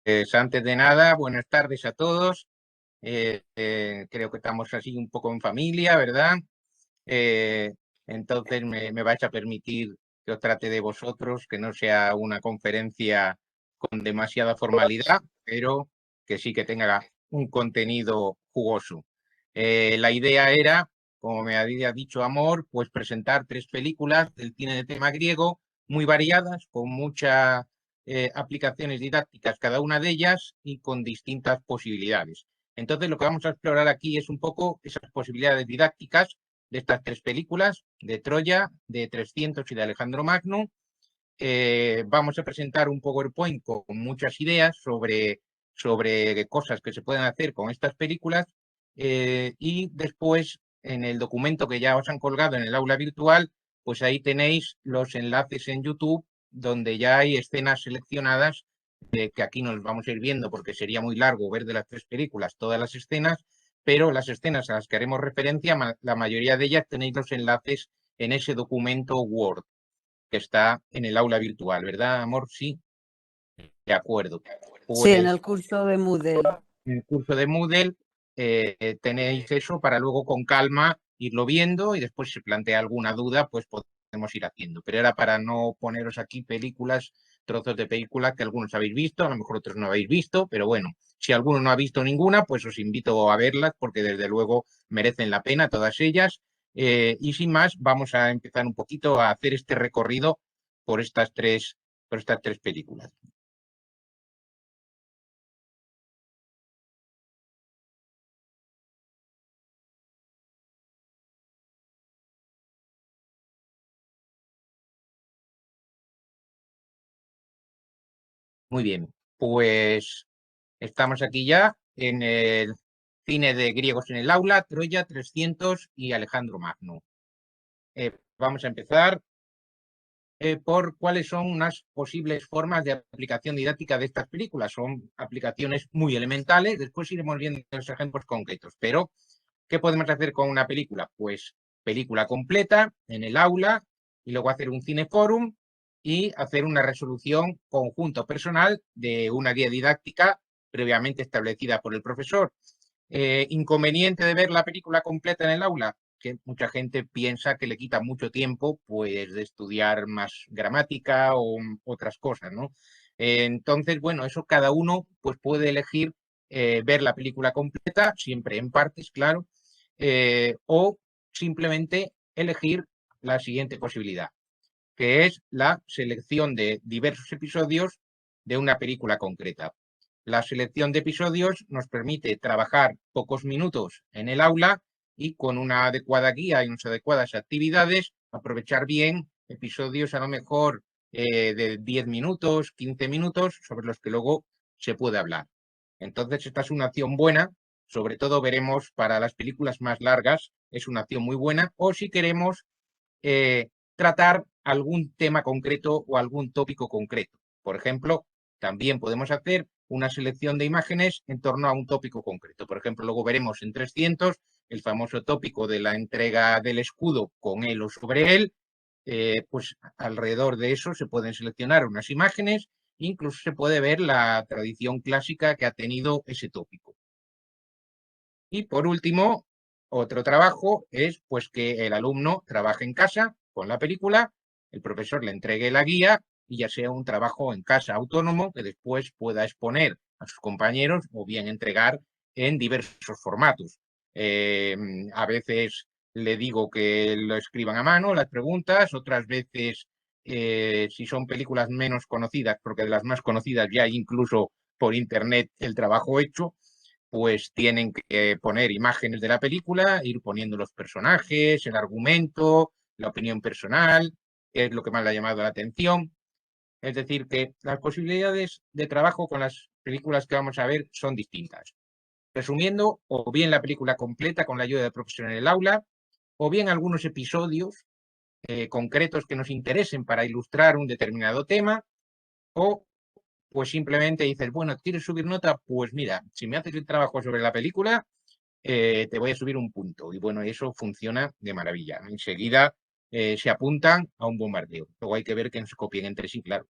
Antes de nada, buenas tardes a todos. Creo que estamos así un poco en familia, ¿verdad? Eh, entonces me vais a permitir que os trate de vosotros, que no sea una conferencia con demasiada formalidad, pero que sí que tenga un contenido jugoso. La idea era, como me había dicho Amor, pues presentar 3 películas del cine de tema griego, muy variadas, con muchas aplicaciones didácticas cada una de ellas y con distintas posibilidades. Entonces, lo que vamos a explorar aquí es un poco esas posibilidades didácticas de estas 3 películas, de Troya, de 300 y de Alejandro Magno. Vamos a presentar un PowerPoint con muchas ideas sobre cosas que se pueden hacer con estas películas y después en el documento que ya os han colgado en el aula virtual, pues ahí tenéis los enlaces en YouTube donde ya hay escenas seleccionadas que aquí nos vamos a ir viendo porque sería muy largo ver de las 3 películas todas las escenas, pero las escenas a las que haremos referencia, la mayoría de ellas tenéis los enlaces en ese documento Word que está en el aula virtual, ¿verdad, Amor? Sí, de acuerdo. Sí, en Pues el curso de Moodle. en el curso de Moodle tenéis eso para luego con calma irlo viendo y después si plantea alguna duda, pues podemos ir haciendo. Pero era para no poneros aquí películas, trozos de películas que algunos habéis visto, a lo mejor otros no habéis visto, pero bueno, si alguno no ha visto ninguna, pues os invito a verlas porque desde luego merecen la pena todas ellas. Y sin más, vamos a empezar un poquito a hacer este recorrido por estas tres películas. Muy bien, pues estamos aquí ya en el cine de griegos en el aula, Troya, 300 y Alejandro Magno. Vamos a empezar por cuáles son unas posibles formas de aplicación didáctica de estas películas. Son aplicaciones muy elementales, después iremos viendo los ejemplos concretos, pero ¿qué podemos hacer con una película? Pues película completa en el aula y luego hacer un cineforum y hacer una resolución conjunto personal de una guía didáctica previamente establecida por el profesor. Inconveniente de ver la película completa en el aula, que mucha gente piensa que le quita mucho tiempo pues de estudiar más gramática o otras cosas, ¿no? Entonces, bueno, eso cada uno pues puede elegir ver la película completa, siempre en partes, claro, o simplemente elegir la siguiente posibilidad, que es la selección de diversos episodios de una película concreta. La selección de episodios nos permite trabajar pocos minutos en el aula y con una adecuada guía y unas adecuadas actividades, aprovechar bien episodios a lo mejor de 10 minutos, 15 minutos, sobre los que luego se puede hablar. Entonces, esta es una acción buena, sobre todo veremos para las películas más largas, es una acción muy buena, o si queremos tratar algún tema concreto o algún tópico concreto. Por ejemplo, también podemos hacer una selección de imágenes en torno a un tópico concreto. Por ejemplo, luego veremos en 300 el famoso tópico de la entrega del escudo con él o sobre él. Pues alrededor de eso se pueden seleccionar unas imágenes, incluso se puede ver la tradición clásica que ha tenido ese tópico. Y por último, otro trabajo es pues que el alumno trabaje en casa con la película, el profesor le entregue la guía y ya sea un trabajo en casa autónomo que después pueda exponer a sus compañeros o bien entregar en diversos formatos. A veces le digo que lo escriban a mano las preguntas, otras veces si son películas menos conocidas, porque de las más conocidas ya hay incluso por internet el trabajo hecho, pues tienen que poner imágenes de la película, ir poniendo los personajes, el argumento, la opinión personal, qué es lo que más le ha llamado la atención. Es decir, que las posibilidades de trabajo con las películas que vamos a ver son distintas. Resumiendo, o bien la película completa con la ayuda del profesor en el aula, o bien algunos episodios concretos que nos interesen para ilustrar un determinado tema, o pues simplemente dices, bueno, ¿quieres subir nota? Pues mira, si me haces el trabajo sobre la película, te voy a subir un punto. Y bueno, eso funciona de maravilla. Enseguida se apuntan a un bombardeo. Luego hay que ver que no se copien entre sí, claro.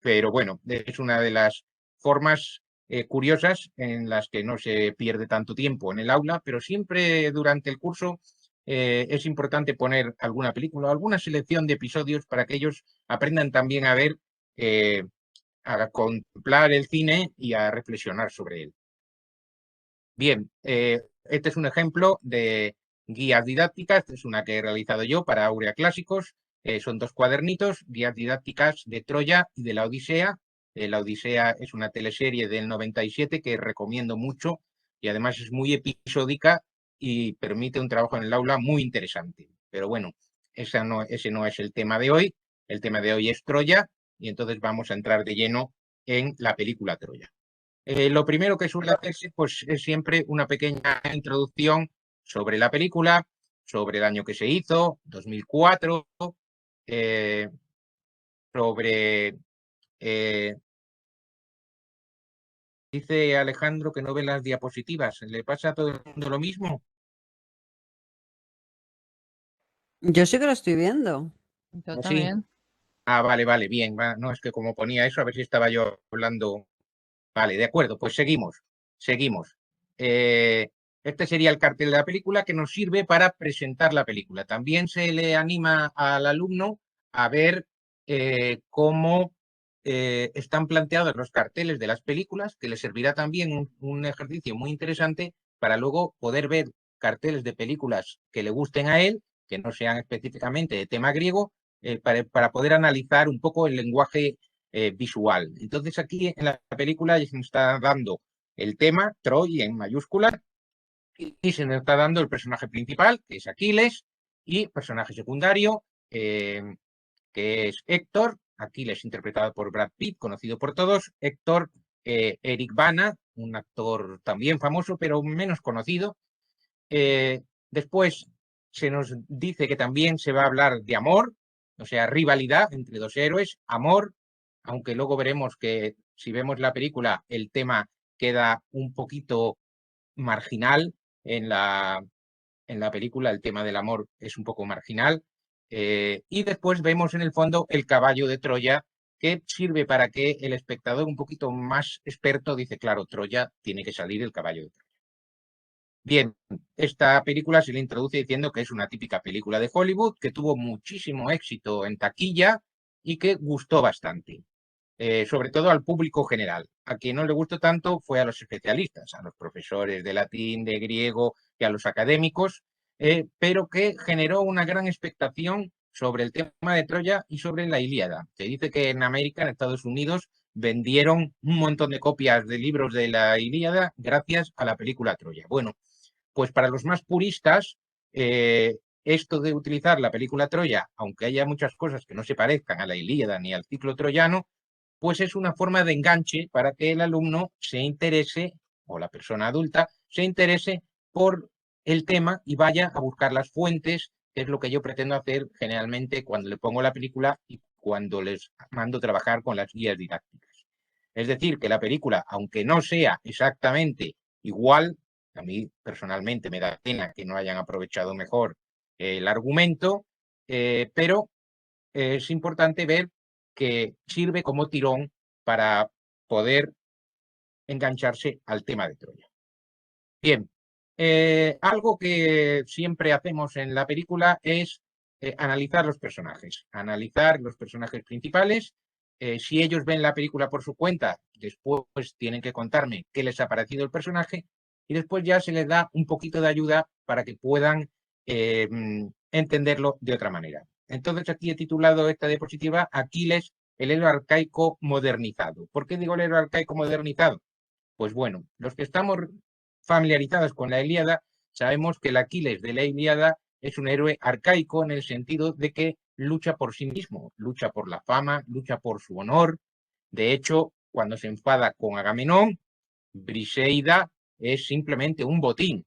Pero bueno, es una de las formas curiosas en las que no se pierde tanto tiempo en el aula, pero siempre durante el curso es importante poner alguna película o alguna selección de episodios para que ellos aprendan también a ver, a contemplar el cine y a reflexionar sobre él. Bien, este es un ejemplo de guías didácticas, es una que he realizado yo para Aurea Clásicos. Son 2 cuadernitos, guías didácticas de Troya y de la Odisea. La Odisea es una teleserie del 97 que recomiendo mucho y además es muy episódica y permite un trabajo en el aula muy interesante. Pero bueno, ese no es el tema de hoy. El tema de hoy es Troya y entonces vamos a entrar de lleno en la película Troya. Lo primero que suele hacerse pues, es siempre una pequeña introducción sobre la película, sobre el año que se hizo, 2004, eh, sobre... eh, dice Alejandro que no ve las diapositivas. ¿Le pasa a todo el mundo lo mismo? Yo sí que lo estoy viendo. Yo ¿Así? también. Ah, vale, vale, bien. No, es que como ponía eso, a ver si estaba yo hablando. Vale, de acuerdo, pues seguimos, seguimos. Este sería el cartel de la película que nos sirve para presentar la película. También se le anima al alumno a ver cómo están planteados los carteles de las películas, que le servirá también un ejercicio muy interesante para luego poder ver carteles de películas que le gusten a él, que no sean específicamente de tema griego, para poder analizar un poco el lenguaje visual. Entonces aquí en la película ya se nos está dando el tema, Troy en mayúscula, y se nos está dando el personaje principal, que es Aquiles, y personaje secundario, que es Héctor. Aquiles interpretado por Brad Pitt, conocido por todos. Héctor, Eric Bana, un actor también famoso, pero menos conocido. Después se nos dice que también se va a hablar de amor, o sea, rivalidad entre 2 héroes, amor, aunque luego veremos que si vemos la película el tema queda un poquito marginal en la película, el tema del amor es un poco marginal. Y después vemos en el fondo el caballo de Troya, que sirve para que el espectador un poquito más experto dice, claro, Troya tiene que salir el caballo de Troya. Bien, esta película se le introduce diciendo que es una típica película de Hollywood, que tuvo muchísimo éxito en taquilla y que gustó bastante, sobre todo al público general. A quien no le gustó tanto fue a los especialistas, a los profesores de latín, de griego y a los académicos, pero que generó una gran expectación sobre el tema de Troya y sobre la Ilíada. Se dice que en América, en Estados Unidos, vendieron un montón de copias de libros de la Ilíada gracias a la película Troya. Bueno, pues para los más puristas, esto de utilizar la película Troya, aunque haya muchas cosas que no se parezcan a la Ilíada ni al ciclo troyano, pues es una forma de enganche para que el alumno se interese, o la persona adulta, se interese por el tema y vaya a buscar las fuentes, que es lo que yo pretendo hacer generalmente cuando le pongo la película y cuando les mando trabajar con las guías didácticas. Es decir, que la película, aunque no sea exactamente igual, a mí personalmente me da pena que no hayan aprovechado mejor el argumento, pero es importante ver que sirve como tirón para poder engancharse al tema de Troya. Bien, algo que siempre hacemos en la película es analizar los personajes principales. Si ellos ven la película por su cuenta, después tienen que contarme qué les ha parecido el personaje y después ya se les da un poquito de ayuda para que puedan entenderlo de otra manera. Entonces aquí he titulado esta diapositiva Aquiles, el héroe arcaico modernizado. ¿Por qué digo el héroe arcaico modernizado? Pues bueno, los que estamos familiarizados con la Ilíada sabemos que el Aquiles de la Ilíada es un héroe arcaico en el sentido de que lucha por sí mismo, lucha por la fama, lucha por su honor. De hecho, cuando se enfada con Agamenón, Briseida es simplemente un botín.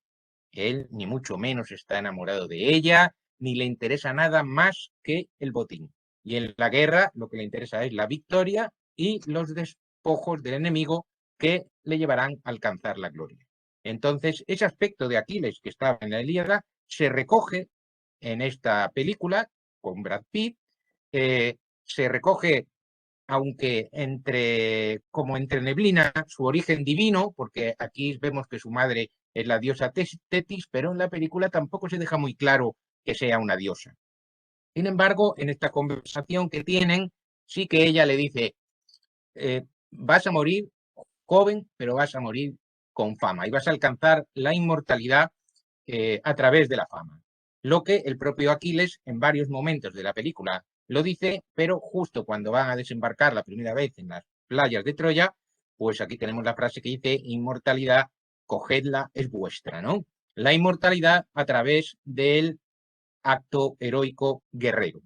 Él ni mucho menos está enamorado de ella, ni le interesa nada más que el botín. Y en la guerra lo que le interesa es la victoria y los despojos del enemigo que le llevarán a alcanzar la gloria. Entonces, ese aspecto de Aquiles que estaba en la Ilíada se recoge en esta película con Brad Pitt, se recoge aunque como entre neblina, su origen divino, porque aquí vemos que su madre es la diosa Tetis, pero en la película tampoco se deja muy claro que sea una diosa. Sin embargo, en esta conversación que tienen, sí que ella le dice, vas a morir joven, pero vas a morir con fama y vas a alcanzar la inmortalidad a través de la fama. Lo que el propio Aquiles en varios momentos de la película lo dice, pero justo cuando van a desembarcar la primera vez en las playas de Troya, pues aquí tenemos la frase que dice, inmortalidad, cogedla, es vuestra, ¿no? La inmortalidad a través del acto heroico guerrero.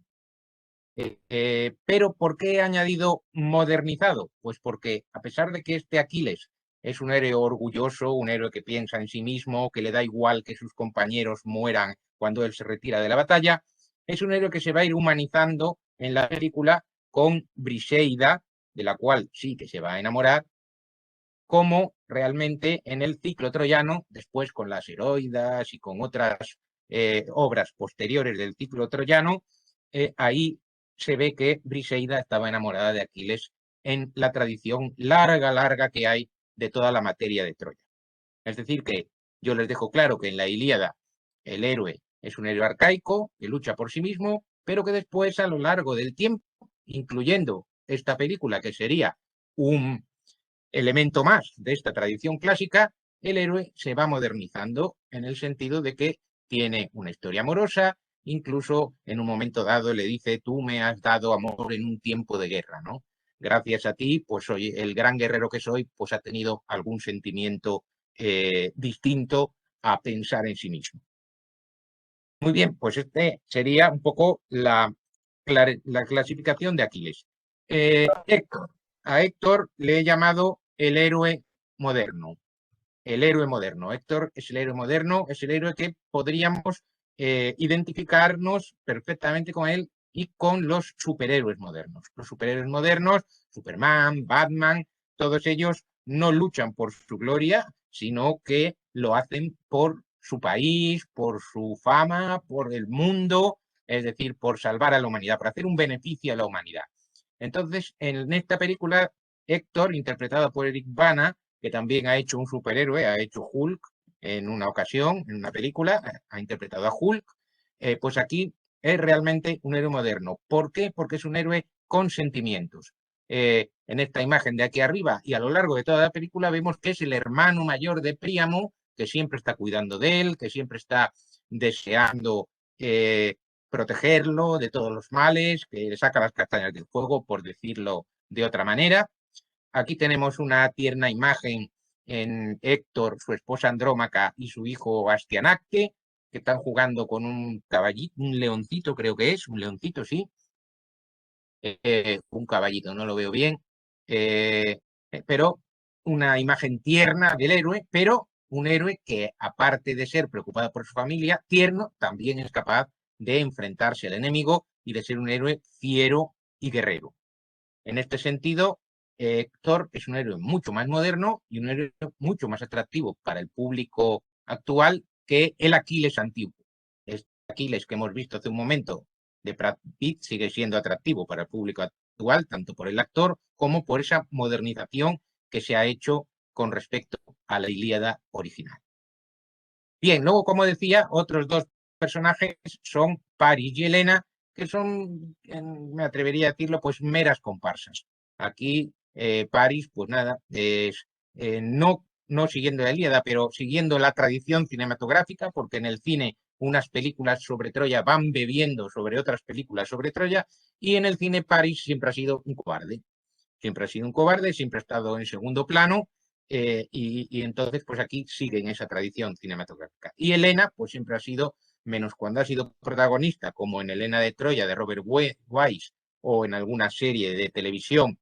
Pero ¿por qué he añadido modernizado? Pues porque a pesar de que este Aquiles es un héroe orgulloso, un héroe que piensa en sí mismo, que le da igual que sus compañeros mueran cuando él se retira de la batalla, es un héroe que se va a ir humanizando en la película con Briseida, de la cual sí que se va a enamorar, como realmente en el ciclo troyano, después con las heroidas y con otras obras posteriores del ciclo troyano, ahí se ve que Briseida estaba enamorada de Aquiles en la tradición larga, larga que hay de toda la materia de Troya. Es decir, que yo les dejo claro que en la Ilíada el héroe es un héroe arcaico que lucha por sí mismo, pero que después a lo largo del tiempo, incluyendo esta película que sería un elemento más de esta tradición clásica, el héroe se va modernizando en el sentido de que tiene una historia amorosa, incluso en un momento dado le dice, tú me has dado amor en un tiempo de guerra, ¿no? Gracias a ti, pues soy el gran guerrero que soy, pues ha tenido algún sentimiento distinto a pensar en sí mismo. Muy bien, pues este sería un poco la clasificación de Aquiles. Héctor. A Héctor le he llamado el héroe moderno. El héroe moderno. Héctor es el héroe moderno, es el héroe que podríamos identificarnos perfectamente con él y con los superhéroes modernos. Los superhéroes modernos, Superman, Batman, todos ellos no luchan por su gloria, sino que lo hacen por su país, por su fama, por el mundo, es decir, por salvar a la humanidad, por hacer un beneficio a la humanidad. Entonces, en esta película, Héctor, interpretado por Eric Bana, que también ha hecho un superhéroe, ha hecho Hulk en una ocasión, en una película, ha interpretado a Hulk, pues aquí es realmente un héroe moderno. ¿Por qué? Porque es un héroe con sentimientos. En esta imagen de aquí arriba y a lo largo de toda la película vemos que es el hermano mayor de Príamo, que siempre está cuidando de él, que siempre está deseando protegerlo de todos los males, que le saca las castañas del fuego, por decirlo de otra manera. Aquí tenemos una tierna imagen en Héctor, su esposa Andrómaca y su hijo Astianaque, que están jugando con un caballito, un leoncito creo que es, un leoncito, sí, un caballito, no lo veo bien, pero una imagen tierna del héroe, pero un héroe que aparte de ser preocupado por su familia, tierno, también es capaz de enfrentarse al enemigo y de ser un héroe fiero y guerrero. En este sentido, Héctor es un héroe mucho más moderno y un héroe mucho más atractivo para el público actual que el Aquiles antiguo. Este Aquiles que hemos visto hace un momento de Brad Pitt sigue siendo atractivo para el público actual, tanto por el actor como por esa modernización que se ha hecho con respecto a la Ilíada original. Bien, luego, como decía, otros dos personajes son Paris y Helena, que son, me atrevería a decirlo, pues meras comparsas. Aquí Paris, pues nada, es no siguiendo la Ilíada, pero siguiendo la tradición cinematográfica, porque en el cine unas películas sobre Troya van bebiendo sobre otras películas sobre Troya, y en el cine Paris siempre ha sido un cobarde. Siempre ha sido un cobarde, siempre ha estado en segundo plano, y entonces, pues aquí siguen esa tradición cinematográfica. Y Helena, pues siempre ha sido, menos cuando ha sido protagonista, como en Helena de Troya de Robert Wise o en alguna serie de televisión,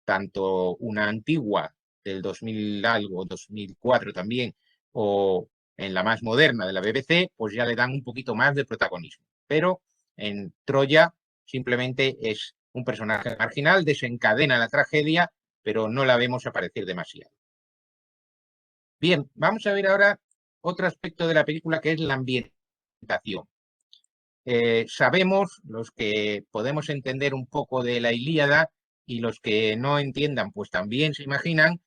tanto una antigua del 2000 algo, 2004 también, o en la más moderna de la BBC, pues ya le dan un poquito más de protagonismo. Pero en Troya simplemente es un personaje marginal, desencadena la tragedia, pero no la vemos aparecer demasiado. Bien, vamos a ver ahora otro aspecto de la película que es la ambientación. Sabemos, los que podemos entender un poco de la Ilíada y los que no entiendan, pues también se imaginan,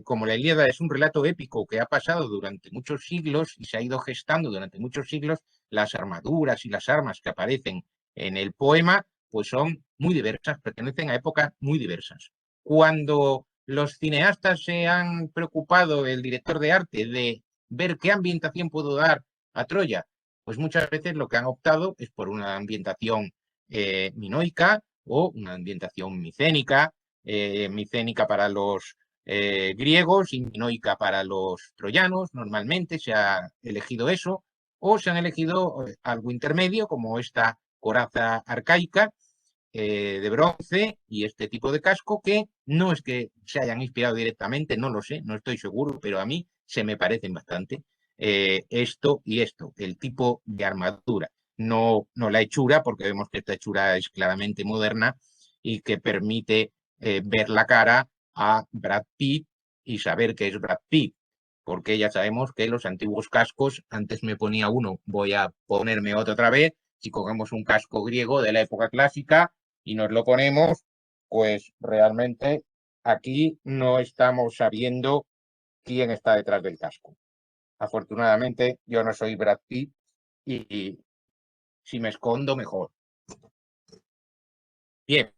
como la Ilíada es un relato épico que ha pasado durante muchos siglos y se ha ido gestando durante muchos siglos, las armaduras y las armas que aparecen en el poema, pues son muy diversas, pertenecen a épocas muy diversas. Cuando los cineastas se han preocupado, el director de arte, de ver qué ambientación puedo dar a Troya, pues muchas veces lo que han optado es por una ambientación minoica o una ambientación micénica para los griegos y minoica para los troyanos. Normalmente se ha elegido eso, o se han elegido algo intermedio, como esta coraza arcaica de bronce y este tipo de casco, que no es que se hayan inspirado directamente, no lo sé, no estoy seguro, pero a mí se me parecen bastante esto y esto, el tipo de armadura, no la hechura, porque vemos que esta hechura es claramente moderna y que permite ver la cara a Brad Pitt y saber que es Brad Pitt, porque ya sabemos que los antiguos cascos, antes me ponía uno, voy a ponerme otro otra vez, si cogemos un casco griego de la época clásica y nos lo ponemos, pues realmente aquí no estamos sabiendo quién está detrás del casco. Afortunadamente, yo no soy Brad Pitt y si me escondo, mejor. Bien,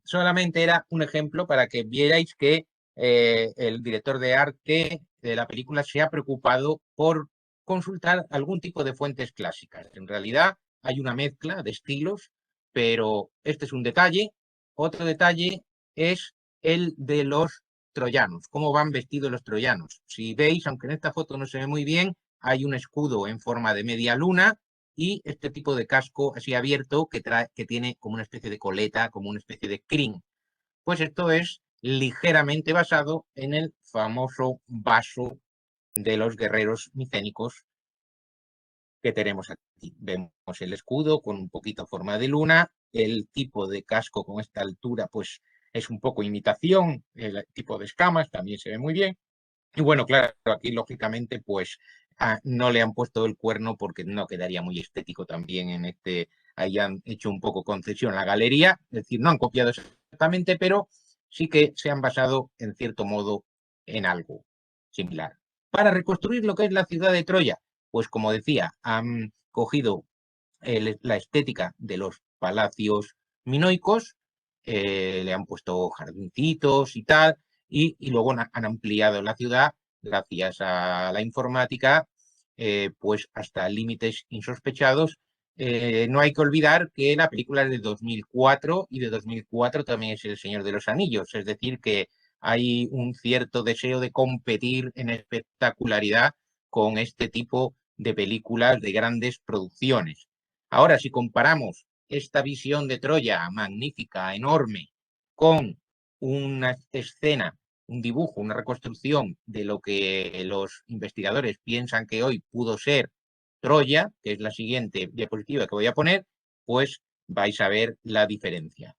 solamente era un ejemplo para que vierais que el director de arte de la película se ha preocupado por consultar algún tipo de fuentes clásicas. En realidad hay una mezcla de estilos, pero este es un detalle. Otro detalle es el de los troyanos, cómo van vestidos los troyanos. Si veis, aunque en esta foto no se ve muy bien, hay un escudo en forma de media luna y este tipo de casco así abierto que tiene como una especie de coleta, como una especie de crin. Pues esto es ligeramente basado en el famoso vaso de los guerreros micénicos que tenemos aquí. Vemos el escudo con un poquito forma de luna, el tipo de casco con esta altura pues es un poco imitación, el tipo de escamas también se ve muy bien. Y bueno, claro, aquí lógicamente pues no le han puesto el cuerno porque no quedaría muy estético también en este, hayan hecho un poco concesión a la galería, es decir, no han copiado exactamente, pero sí que se han basado en cierto modo en algo similar. Para reconstruir lo que es la ciudad de Troya, pues como decía, han cogido la estética de los palacios minoicos, le han puesto jardincitos y tal, y luego han ampliado la ciudad gracias a la informática, pues hasta límites insospechados. No hay que olvidar que la película es de 2004 y de 2004 también es El Señor de los Anillos, es decir, que hay un cierto deseo de competir en espectacularidad con este tipo de películas de grandes producciones. Ahora, si comparamos esta visión de Troya magnífica, enorme, con una escena, un dibujo, una reconstrucción de lo que los investigadores piensan que hoy pudo ser Troya, que es la siguiente diapositiva que voy a poner, pues vais a ver la diferencia.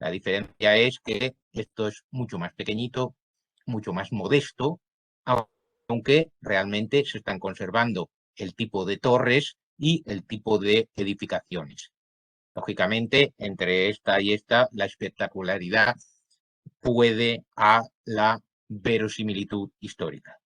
La diferencia es que esto es mucho más pequeñito, mucho más modesto, aunque realmente se están conservando el tipo de torres y el tipo de edificaciones. Lógicamente, entre esta y esta, la espectacularidad puede a la verosimilitud histórica.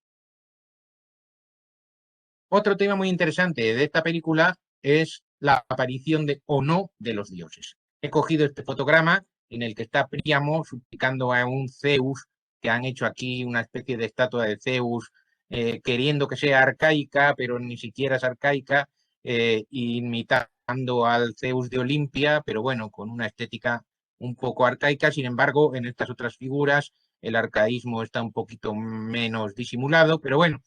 Otro tema muy interesante de esta película es la aparición o no de los dioses. He cogido este fotograma en el que está Príamo suplicando a un Zeus, que han hecho aquí una especie de estatua de Zeus, queriendo que sea arcaica, pero ni siquiera es arcaica, imitando al Zeus de Olimpia, pero bueno, con una estética un poco arcaica. Sin embargo, en estas otras figuras el arcaísmo está un poquito menos disimulado, pero bueno,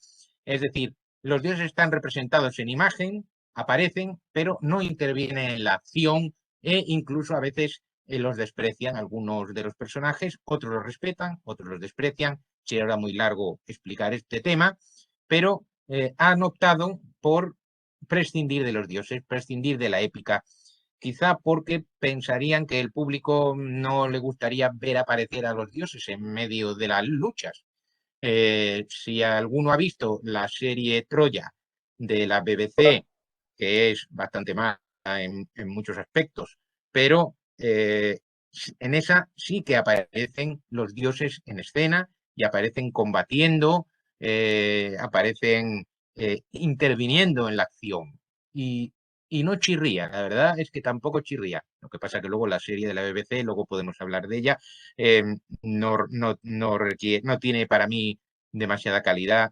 es decir, los dioses están representados en imagen, aparecen, pero no intervienen en la acción e incluso a veces los desprecian algunos de los personajes, otros los respetan, otros los desprecian. Será muy largo explicar este tema, pero han optado por prescindir de los dioses, prescindir de la épica, quizá porque pensarían que el público no le gustaría ver aparecer a los dioses en medio de las luchas. Si alguno ha visto la serie Troya de la BBC, que es bastante mala, en muchos aspectos, pero en esa sí que aparecen los dioses en escena y aparecen combatiendo, aparecen interviniendo en la acción. Y no chirría, la verdad es que tampoco chirría. Lo que pasa que luego la serie de la BBC, luego podemos hablar de ella, no tiene para mí demasiada calidad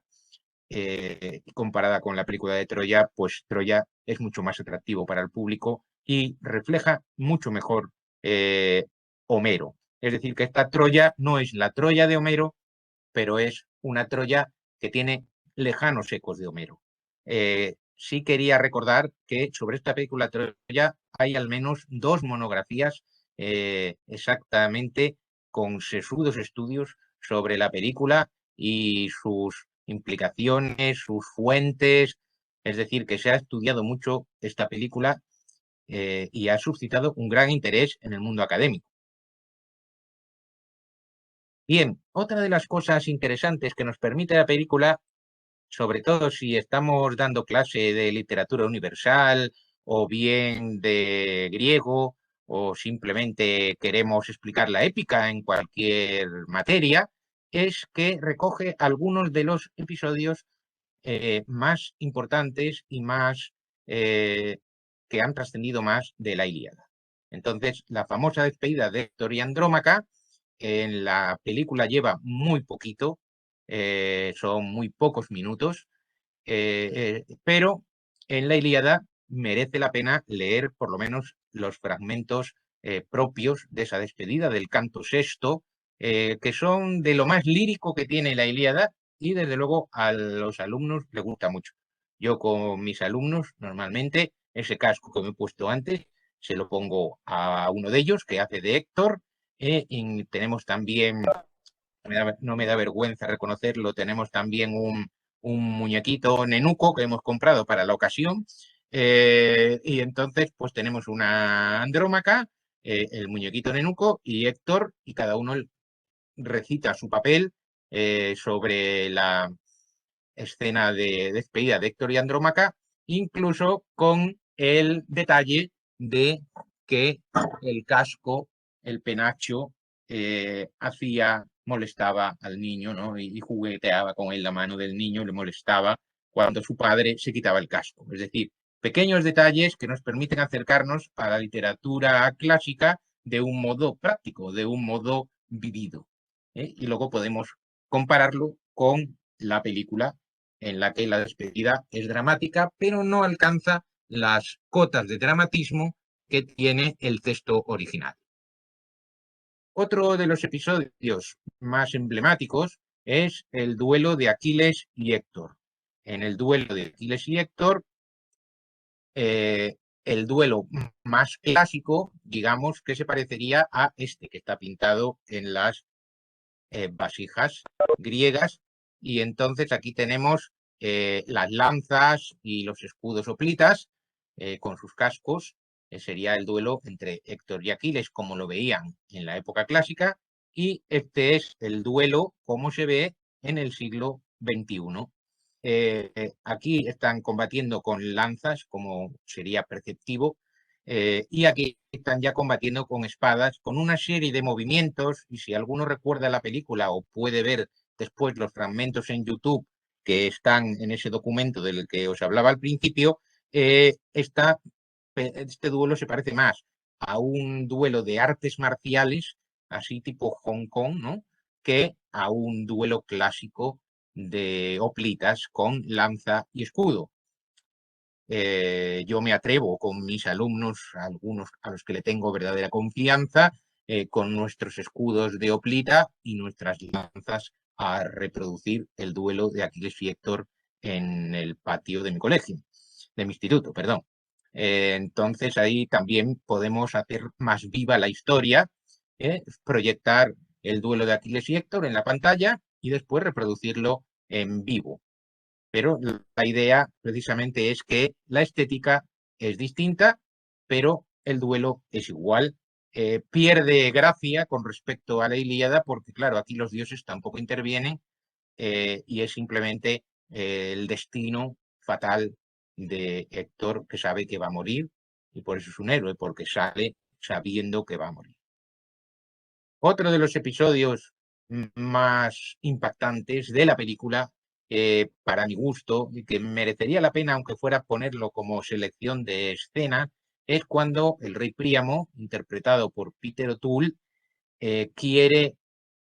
comparada con la película de Troya, pues Troya es mucho más atractivo para el público y refleja mucho mejor Homero. Es decir, que esta Troya no es la Troya de Homero, pero es una Troya que tiene lejanos ecos de Homero. Sí quería recordar que sobre esta película Troya hay al menos 2 monografías exactamente con sesudos estudios sobre la película y sus implicaciones, sus fuentes. Es decir, que se ha estudiado mucho esta película y ha suscitado un gran interés en el mundo académico. Bien, otra de las cosas interesantes que nos permite la película, sobre todo si estamos dando clase de literatura universal o bien de griego o simplemente queremos explicar la épica en cualquier materia, es que recoge algunos de los episodios más importantes y más que han trascendido más de la Ilíada. Entonces, la famosa despedida de Héctor y Andrómaca en la película lleva muy poquito, son muy pocos minutos, pero en la Ilíada merece la pena leer por lo menos los fragmentos propios de esa despedida, del canto sexto, que son de lo más lírico que tiene la Ilíada y desde luego a los alumnos les gusta mucho. Yo con mis alumnos normalmente ese casco que me he puesto antes se lo pongo a uno de ellos que hace de Héctor y tenemos también, no me da vergüenza reconocerlo, tenemos también un muñequito nenuco que hemos comprado para la ocasión. Y entonces, pues tenemos una andrómaca, el muñequito nenuco y Héctor, y cada uno recita su papel sobre la escena de despedida de Héctor y Andrómaca, incluso con el detalle de que el casco, el penacho, molestaba al niño, ¿no? Y jugueteaba con él la mano del niño, le molestaba cuando su padre se quitaba el casco. Es decir, pequeños detalles que nos permiten acercarnos a la literatura clásica de un modo práctico, de un modo vivido. Y luego podemos compararlo con la película en la que la despedida es dramática, pero no alcanza las cotas de dramatismo que tiene el texto original. Otro de los episodios más emblemáticos es el duelo de Aquiles y Héctor. En el duelo de Aquiles y Héctor, el duelo más clásico, digamos, que se parecería a este que está pintado en las vasijas griegas. Y entonces aquí tenemos las lanzas y los escudos hoplitas con sus cascos. Sería el duelo entre Héctor y Aquiles, como lo veían en la época clásica, y este es el duelo como se ve en el siglo XXI. Aquí están combatiendo con lanzas, como sería perceptivo, y aquí están ya combatiendo con espadas, con una serie de movimientos, y si alguno recuerda la película o puede ver después los fragmentos en YouTube que están en ese documento del que os hablaba al principio, este duelo se parece más a un duelo de artes marciales, así tipo Hong Kong, ¿no? Que a un duelo clásico de hoplitas con lanza y escudo. Yo me atrevo con mis alumnos, algunos a los que le tengo verdadera confianza, con nuestros escudos de hoplita y nuestras lanzas a reproducir el duelo de Aquiles y Héctor en el patio de mi colegio, de mi instituto, perdón. Entonces ahí también podemos hacer más viva la historia, proyectar el duelo de Aquiles y Héctor en la pantalla y después reproducirlo en vivo. Pero la idea precisamente es que la estética es distinta, pero el duelo es igual. Pierde gracia con respecto a la Ilíada porque, claro, aquí los dioses tampoco intervienen y es simplemente el destino fatal de Héctor que sabe que va a morir y por eso es un héroe, porque sale sabiendo que va a morir. Otro de los episodios más impactantes de la película, para mi gusto, y que merecería la pena, aunque fuera ponerlo como selección de escena, es cuando el rey Príamo, interpretado por Peter O'Toole, quiere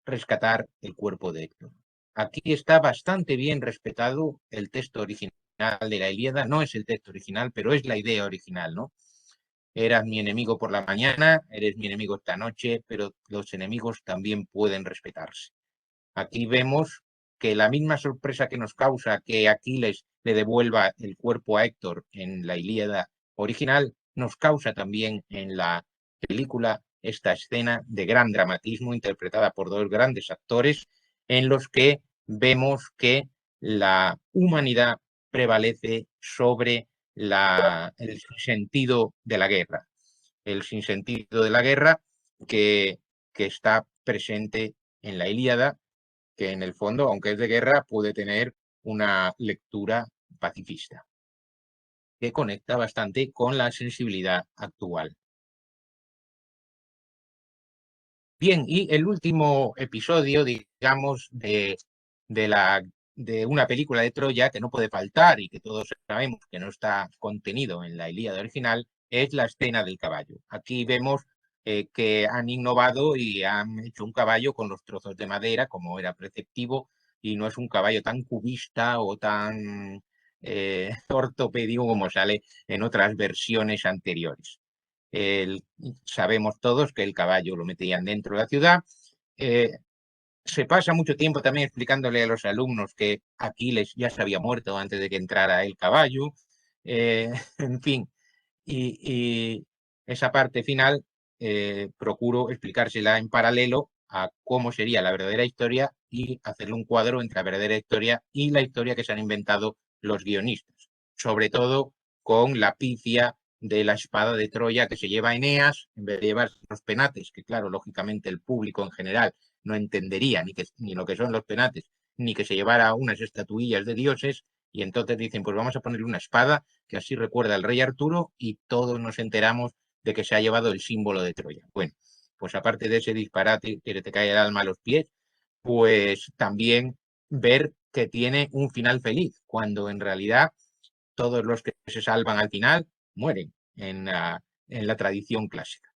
rescatar el cuerpo de Héctor. Aquí está bastante bien respetado el texto original de la Ilíada. No es el texto original, pero es la idea original, ¿no? Eras mi enemigo por la mañana, eres mi enemigo esta noche, pero los enemigos también pueden respetarse. Aquí vemos que la misma sorpresa que nos causa que Aquiles le devuelva el cuerpo a Héctor en la Ilíada original, nos causa también en la película esta escena de gran dramatismo interpretada por dos grandes actores en los que vemos que la humanidad prevalece sobre el sentido de la guerra. El sinsentido de la guerra que está presente en la Ilíada, que en el fondo, aunque es de guerra, puede tener una lectura pacifista, que conecta bastante con la sensibilidad actual. Bien, y el último episodio, digamos, de una película de Troya que no puede faltar y que todos sabemos que no está contenido en la Ilíada original, es la escena del caballo. Aquí vemos que han innovado y han hecho un caballo con los trozos de madera, como era preceptivo, y no es un caballo tan cubista o tan ortopédico como sale en otras versiones anteriores. Sabemos todos que el caballo lo metían dentro de la ciudad. Se pasa mucho tiempo también explicándole a los alumnos que Aquiles ya se había muerto antes de que entrara el caballo. En fin, y esa parte final procuro explicársela en paralelo a cómo sería la verdadera historia y hacerle un cuadro entre la verdadera historia y la historia que se han inventado los guionistas, sobre todo con la pifia de la espada de Troya que se lleva Eneas en vez de llevar los penates, que claro, lógicamente el público en general no entendería ni lo que son los penates, ni que se llevara unas estatuillas de dioses, y entonces dicen, pues vamos a ponerle una espada que así recuerda al rey Arturo y todos nos enteramos de que se ha llevado el símbolo de Troya. Bueno, pues aparte de ese disparate que te cae el alma a los pies, pues también ver que tiene un final feliz, cuando en realidad todos los que se salvan al final mueren en la tradición clásica.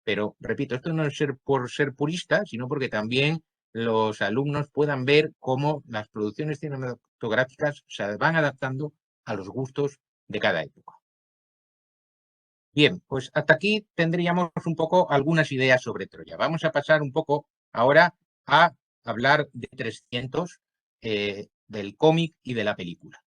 Pero, repito, esto no es por ser purista, sino porque también los alumnos puedan ver cómo las producciones cinematográficas se van adaptando a los gustos de cada época. Bien, pues hasta aquí tendríamos un poco algunas ideas sobre Troya. Vamos a pasar un poco ahora a hablar de 300, del cómic y de la película.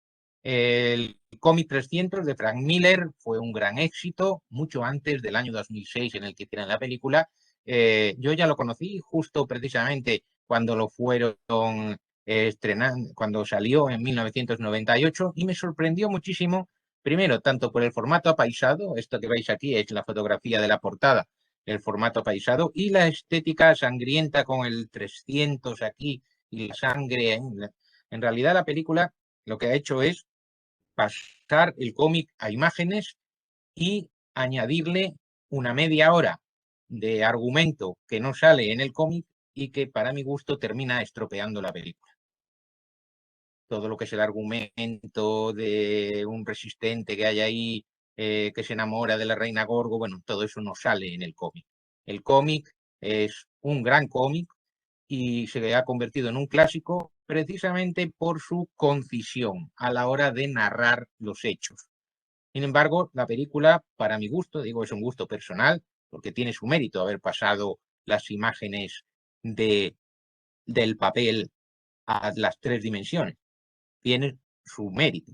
El cómic 300 de Frank Miller fue un gran éxito, mucho antes del año 2006 en el que hicieron la película. Yo ya lo conocí justo precisamente cuando lo fueron estrenando, cuando salió en 1998, y me sorprendió muchísimo, primero, tanto por el formato apaisado, esto que veis aquí es la fotografía de la portada, el formato apaisado, y la estética sangrienta con el 300 aquí y la sangre. En realidad la película lo que ha hecho es pasar el cómic a imágenes y añadirle una media hora de argumento que no sale en el cómic y que para mi gusto termina estropeando la película. Todo lo que es el argumento de un resistente que hay ahí que se enamora de la reina Gorgo, bueno, todo eso no sale en el cómic. El cómic es un gran cómic y se ha convertido en un clásico precisamente por su concisión a la hora de narrar los hechos. Sin embargo, la película, para mi gusto, digo, es un gusto personal, porque tiene su mérito haber pasado las imágenes del papel a las tres dimensiones. Tiene su mérito.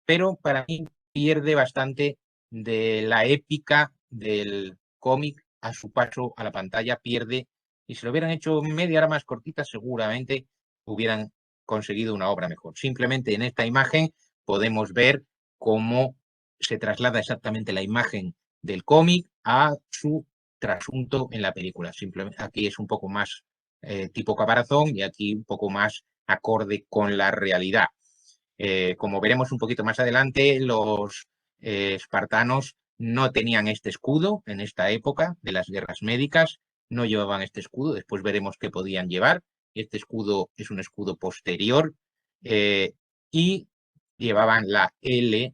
Pero para mí pierde bastante de la épica del cómic a su paso a la pantalla, pierde, y si lo hubieran hecho media hora más cortita, seguramente hubieran conseguido una obra mejor. Simplemente en esta imagen podemos ver cómo se traslada exactamente la imagen del cómic a su trasunto en la película. Simplemente aquí es un poco más tipo caparazón y aquí un poco más acorde con la realidad. Como veremos un poquito más adelante, los espartanos no tenían este escudo en esta época de las guerras médicas, no llevaban este escudo, después veremos qué podían llevar. Este escudo es un escudo posterior y llevaban la L,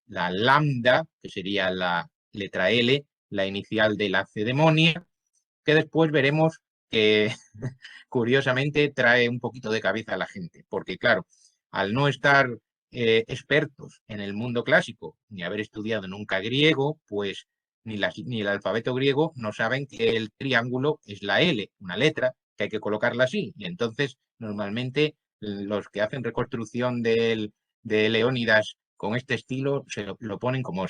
la lambda, que sería la letra L, la inicial de la cedemonia, que después veremos que curiosamente trae un poquito de cabeza a la gente, porque claro, al no estar expertos en el mundo clásico, ni haber estudiado nunca griego, pues ni el alfabeto griego no saben que el triángulo es la L, una letra, que hay que colocarla así. Y entonces, normalmente, los que hacen reconstrucción de Leónidas con este estilo se lo ponen como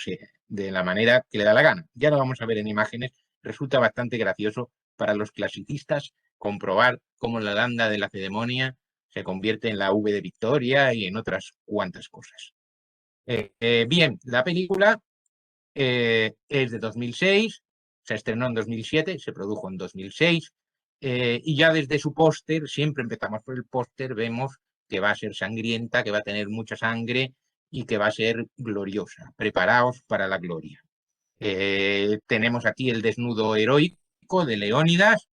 de la manera que le da la gana. Ya lo vamos a ver en imágenes. Resulta bastante gracioso para los clasicistas comprobar cómo la lambda de la cedemonia se convierte en la V de Victoria y en otras cuantas cosas. Bien, la película es de 2006, se estrenó en 2007, se produjo en 2006 y ya desde su póster, siempre empezamos por el póster, vemos que va a ser sangrienta, que va a tener mucha sangre y que va a ser gloriosa. Preparaos para la gloria. Tenemos aquí el desnudo heroico de Leónidas.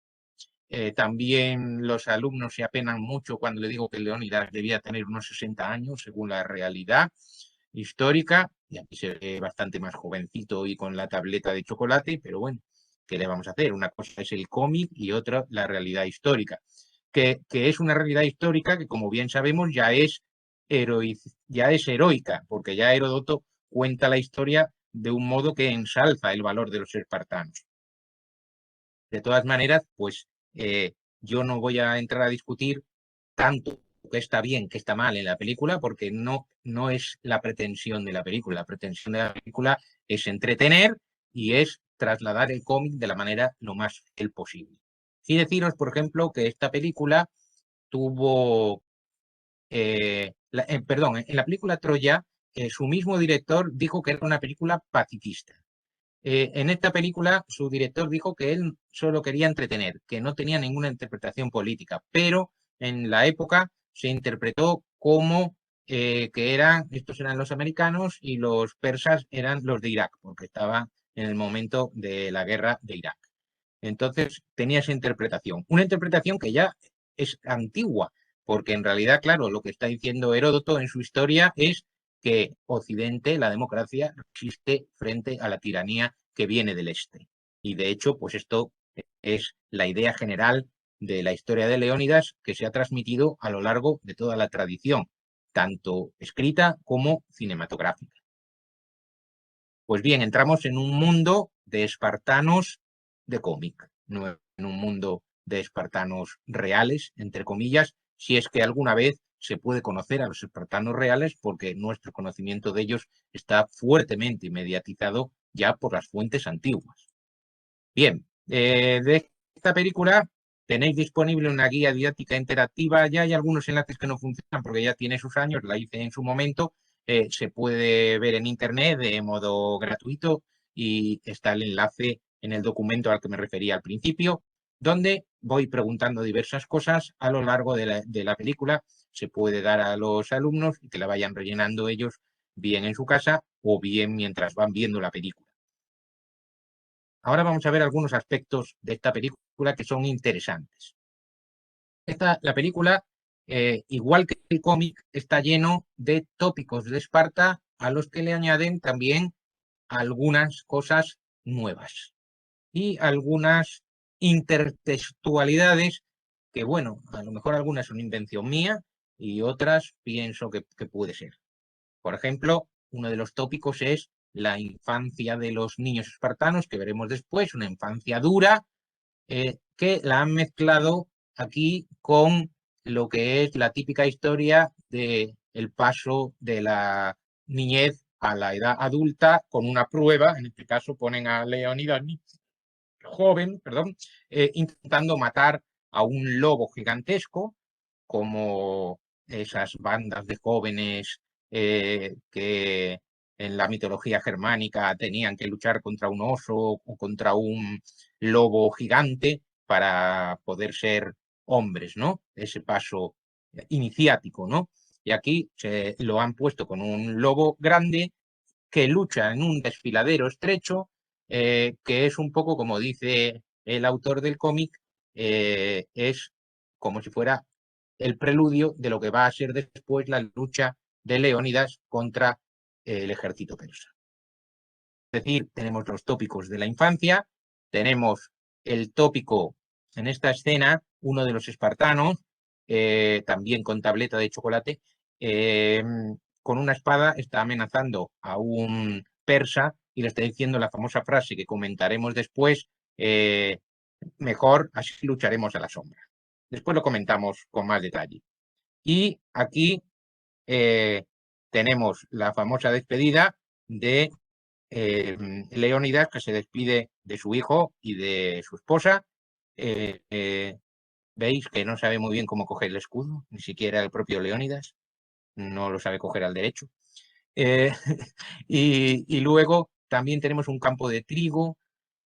También los alumnos se apenan mucho cuando le digo que Leónidas debía tener unos 60 años, según la realidad histórica, y aquí se ve bastante más jovencito y con la tableta de chocolate, pero bueno, ¿qué le vamos a hacer? Una cosa es el cómic y otra la realidad histórica, que es una realidad histórica que, como bien sabemos, ya es heroica, porque ya Heródoto cuenta la historia de un modo que ensalza el valor de los espartanos. De todas maneras, pues yo no voy a entrar a discutir tanto qué está bien, qué está mal en la película, porque no es la pretensión de la película. La pretensión de la película es entretener y es trasladar el cómic de la manera lo más fiel posible. Y deciros, por ejemplo, que esta película tuvo, perdón, en la película Troya, su mismo director dijo que era una película pacifista. En esta película su director dijo que él solo quería entretener, que no tenía ninguna interpretación política, pero en la época se interpretó como estos eran los americanos y los persas eran los de Irak, porque estaba en el momento de la guerra de Irak. Entonces tenía esa interpretación, una interpretación que ya es antigua, porque en realidad, claro, lo que está diciendo Heródoto en su historia es que Occidente, la democracia, resiste frente a la tiranía que viene del este. Y de hecho, pues esto es la idea general de la historia de Leónidas que se ha transmitido a lo largo de toda la tradición, tanto escrita como cinematográfica. Pues bien, entramos en un mundo de espartanos de cómic, no en un mundo de espartanos reales, entre comillas, si es que alguna vez se puede conocer a los espartanos reales, porque nuestro conocimiento de ellos está fuertemente mediatizado ya por las fuentes antiguas. Bien, de esta película tenéis disponible una guía didáctica interactiva. Ya hay algunos enlaces que no funcionan porque ya tiene sus años, la hice en su momento. Se puede ver en internet de modo gratuito y está el enlace en el documento al que me refería al principio, donde voy preguntando diversas cosas a lo largo de la película. Se puede dar a los alumnos y que la vayan rellenando ellos bien en su casa o bien mientras van viendo la película. Ahora vamos a ver algunos aspectos de esta película que son interesantes. La película, igual que el cómic, está lleno de tópicos de Esparta a los que le añaden también algunas cosas nuevas y algunas intertextualidades que, bueno, a lo mejor algunas son invención mía y otras pienso que puede ser. Por ejemplo, uno de los tópicos es la infancia de los niños espartanos, que veremos después, una infancia dura, que la han mezclado aquí con lo que es la típica historia del paso de la niñez a la edad adulta con una prueba, en este caso ponen a Leonidas joven, perdón, intentando matar a un lobo gigantesco, como esas bandas de jóvenes que en la mitología germánica tenían que luchar contra un oso o contra un lobo gigante para poder ser hombres, ¿no? Ese paso iniciático, ¿no? Y aquí se lo han puesto con un lobo grande que lucha en un desfiladero estrecho, que es un poco como dice el autor del cómic, es como si fuera el preludio de lo que va a ser después la lucha de Leónidas contra el ejército persa. Es decir, tenemos los tópicos de la infancia, tenemos el tópico en esta escena, uno de los espartanos, también con tableta de chocolate, con una espada está amenazando a un persa y le está diciendo la famosa frase que comentaremos después, mejor así lucharemos a la sombra. Después lo comentamos con más detalle. Y aquí tenemos la famosa despedida de Leónidas, que se despide de su hijo y de su esposa. Veis que no sabe muy bien cómo coger el escudo, ni siquiera el propio Leónidas, no lo sabe coger al derecho. Y luego también tenemos un campo de trigo,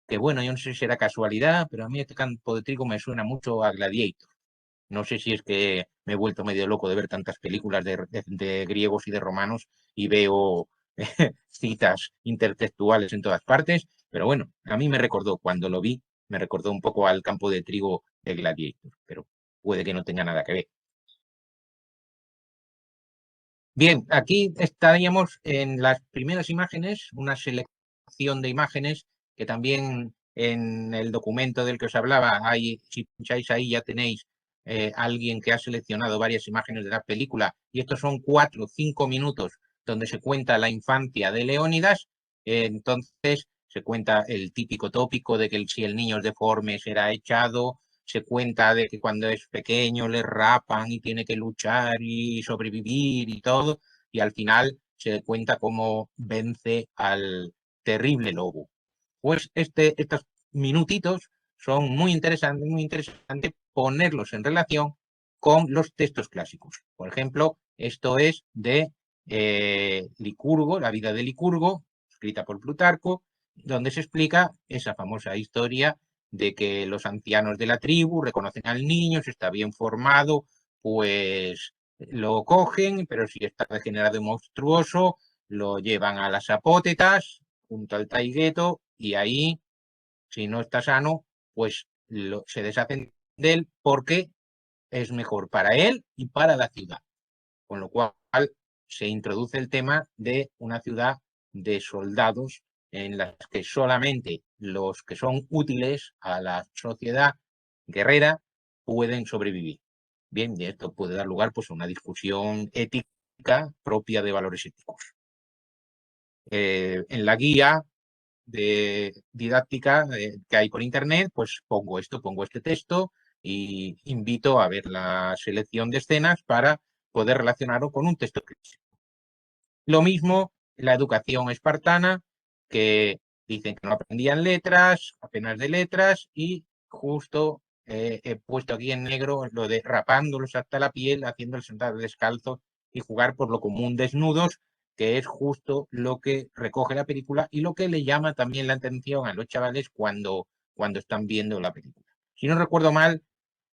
que bueno, yo no sé si será casualidad, pero a mí este campo de trigo me suena mucho a Gladiator. No sé si es que me he vuelto medio loco de ver tantas películas de griegos y de romanos y veo citas intertextuales en todas partes, pero bueno, a mí me recordó, cuando lo vi, me recordó un poco al campo de trigo de Gladiator, pero puede que no tenga nada que ver. Bien, aquí estaríamos en las primeras imágenes, una selección de imágenes que también en el documento del que os hablaba, hay, si pincháis ahí ya tenéis alguien que ha seleccionado varias imágenes de la película y estos son 4 o 5 minutos donde se cuenta la infancia de Leónidas. Entonces se cuenta el típico tópico de que si el niño es deforme será echado, se cuenta de que cuando es pequeño le rapan y tiene que luchar y sobrevivir y todo, y al final se cuenta cómo vence al terrible lobo. Pues estos minutitos son muy interesante ponerlos en relación con los textos clásicos. Por ejemplo, esto es de Licurgo, la vida de Licurgo, escrita por Plutarco, donde se explica esa famosa historia de que los ancianos de la tribu reconocen al niño, si está bien formado, pues lo cogen, pero si está degenerado y monstruoso, lo llevan a las apótetas, junto al taigueto, y ahí, si no está sano, pues se deshacen de él porque es mejor para él y para la ciudad. Con lo cual se introduce el tema de una ciudad de soldados en las que solamente los que son útiles a la sociedad guerrera pueden sobrevivir. Bien, y esto puede dar lugar pues, a una discusión ética propia de valores éticos. En la guía de didáctica que hay por internet, pues pongo este texto y invito a ver la selección de escenas para poder relacionarlo con un texto clásico. Lo mismo la educación espartana, que dicen que no aprendían letras, apenas de letras, y justo he puesto aquí en negro lo de rapándolos hasta la piel, haciéndoles sentar descalzos y jugar por lo común desnudos, que es justo lo que recoge la película y lo que le llama también la atención a los chavales cuando están viendo la película. Si no recuerdo mal,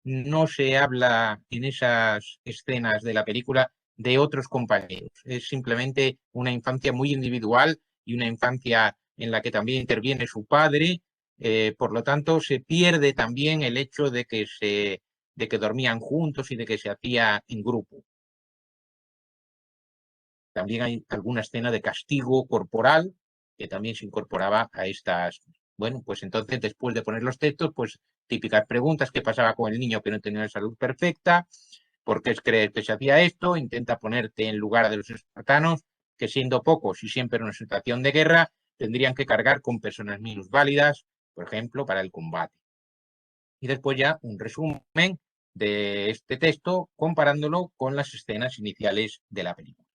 no se habla en esas escenas de la película de otros compañeros. Es simplemente una infancia muy individual y una infancia en la que también interviene su padre. Por lo tanto, se pierde también el hecho de que dormían juntos y de que se hacía en grupo. También hay alguna escena de castigo corporal que también se incorporaba a estas. Bueno, pues entonces después de poner los textos, pues típicas preguntas: ¿qué pasaba con el niño que no tenía salud perfecta? ¿Por qué crees que se hacía esto? Intenta ponerte en lugar de los espartanos, que siendo pocos y siempre en una situación de guerra, tendrían que cargar con personas minusválidas, por ejemplo, para el combate. Y después ya un resumen de este texto comparándolo con las escenas iniciales de la película.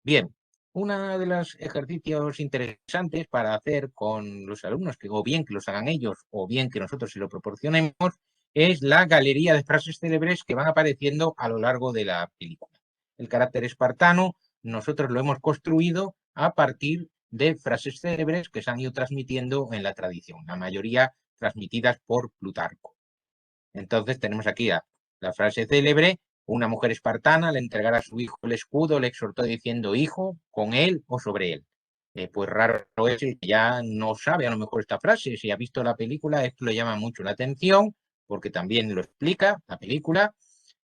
Bien, uno de los ejercicios interesantes para hacer con los alumnos, que o bien que los hagan ellos o bien que nosotros se lo proporcionemos, es la galería de frases célebres que van apareciendo a lo largo de la película. El carácter espartano nosotros lo hemos construido a partir de frases célebres que se han ido transmitiendo en la tradición, la mayoría transmitidas por Plutarco. Entonces tenemos aquí la frase célebre: una mujer espartana le entregara a su hijo el escudo, le exhortó diciendo: hijo, con él o sobre él. Pues raro es el que ya no sabe a lo mejor esta frase. Si ha visto la película, esto le llama mucho la atención, porque también lo explica la película,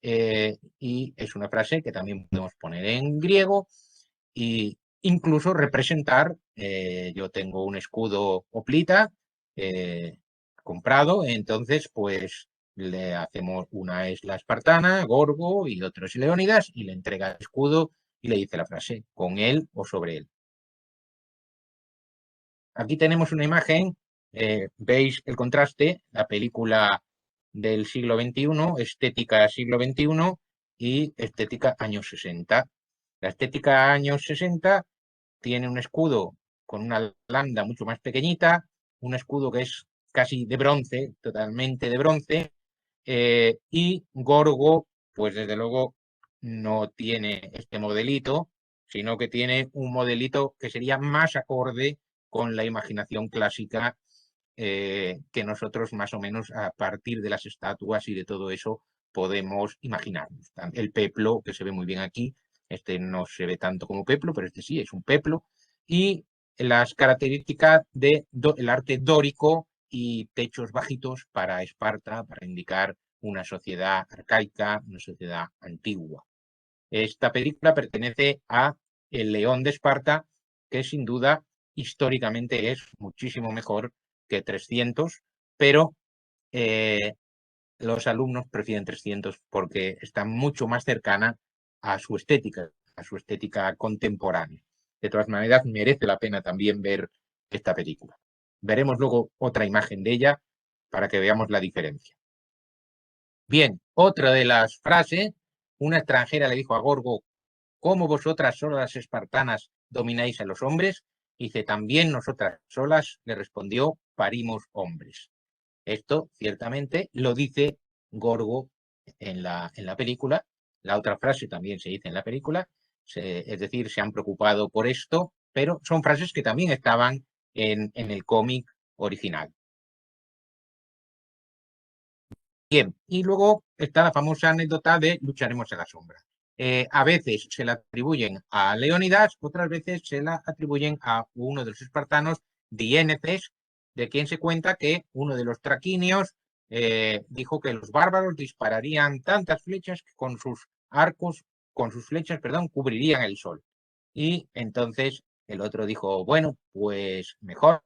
y es una frase que también podemos poner en griego e incluso representar. Yo tengo un escudo hoplita comprado, entonces pues le hacemos, una es la espartana, Gorgo, y otro es Leónidas, y le entrega el escudo y le dice la frase: con él o sobre él. Aquí tenemos una imagen, veis el contraste, la película del siglo XXI, estética siglo XXI y estética años 60. La estética años 60 tiene un escudo con una landa mucho más pequeñita, un escudo que es casi de bronce, totalmente de bronce, y Gorgo, pues desde luego no tiene este modelito, sino que tiene un modelito que sería más acorde con la imaginación clásica, que nosotros más o menos a partir de las estatuas y de todo eso podemos imaginarnos. El peplo, que se ve muy bien aquí, este no se ve tanto como peplo, pero este sí es un peplo, y las características del arte dórico y techos bajitos para Esparta, para indicar una sociedad arcaica, una sociedad antigua. Esta película pertenece a El León de Esparta, que sin duda históricamente es muchísimo mejor que 300, pero los alumnos prefieren 300 porque está mucho más cercana a su estética contemporánea. De todas maneras, merece la pena también ver esta película. Veremos luego otra imagen de ella para que veamos la diferencia. Bien, otra de las frases: una extranjera le dijo a Gorgo: ¿cómo vosotras solas las espartanas domináis a los hombres? Dice: también nosotras solas, le respondió, parimos hombres. Esto ciertamente lo dice Gorgo en la película. La otra frase también se dice en la película, es decir, se han preocupado por esto, pero son frases que también estaban en el cómic original. Bien, y luego está la famosa anécdota de lucharemos a la sombra. A veces se la atribuyen a Leónidas, otras veces se la atribuyen a uno de los espartanos, Diéneces, de quien se cuenta que uno de los traquinios dijo que los bárbaros dispararían tantas flechas que con sus arcos, con sus flechas, perdón, cubrirían el sol. Y entonces el otro dijo: bueno, pues mejor,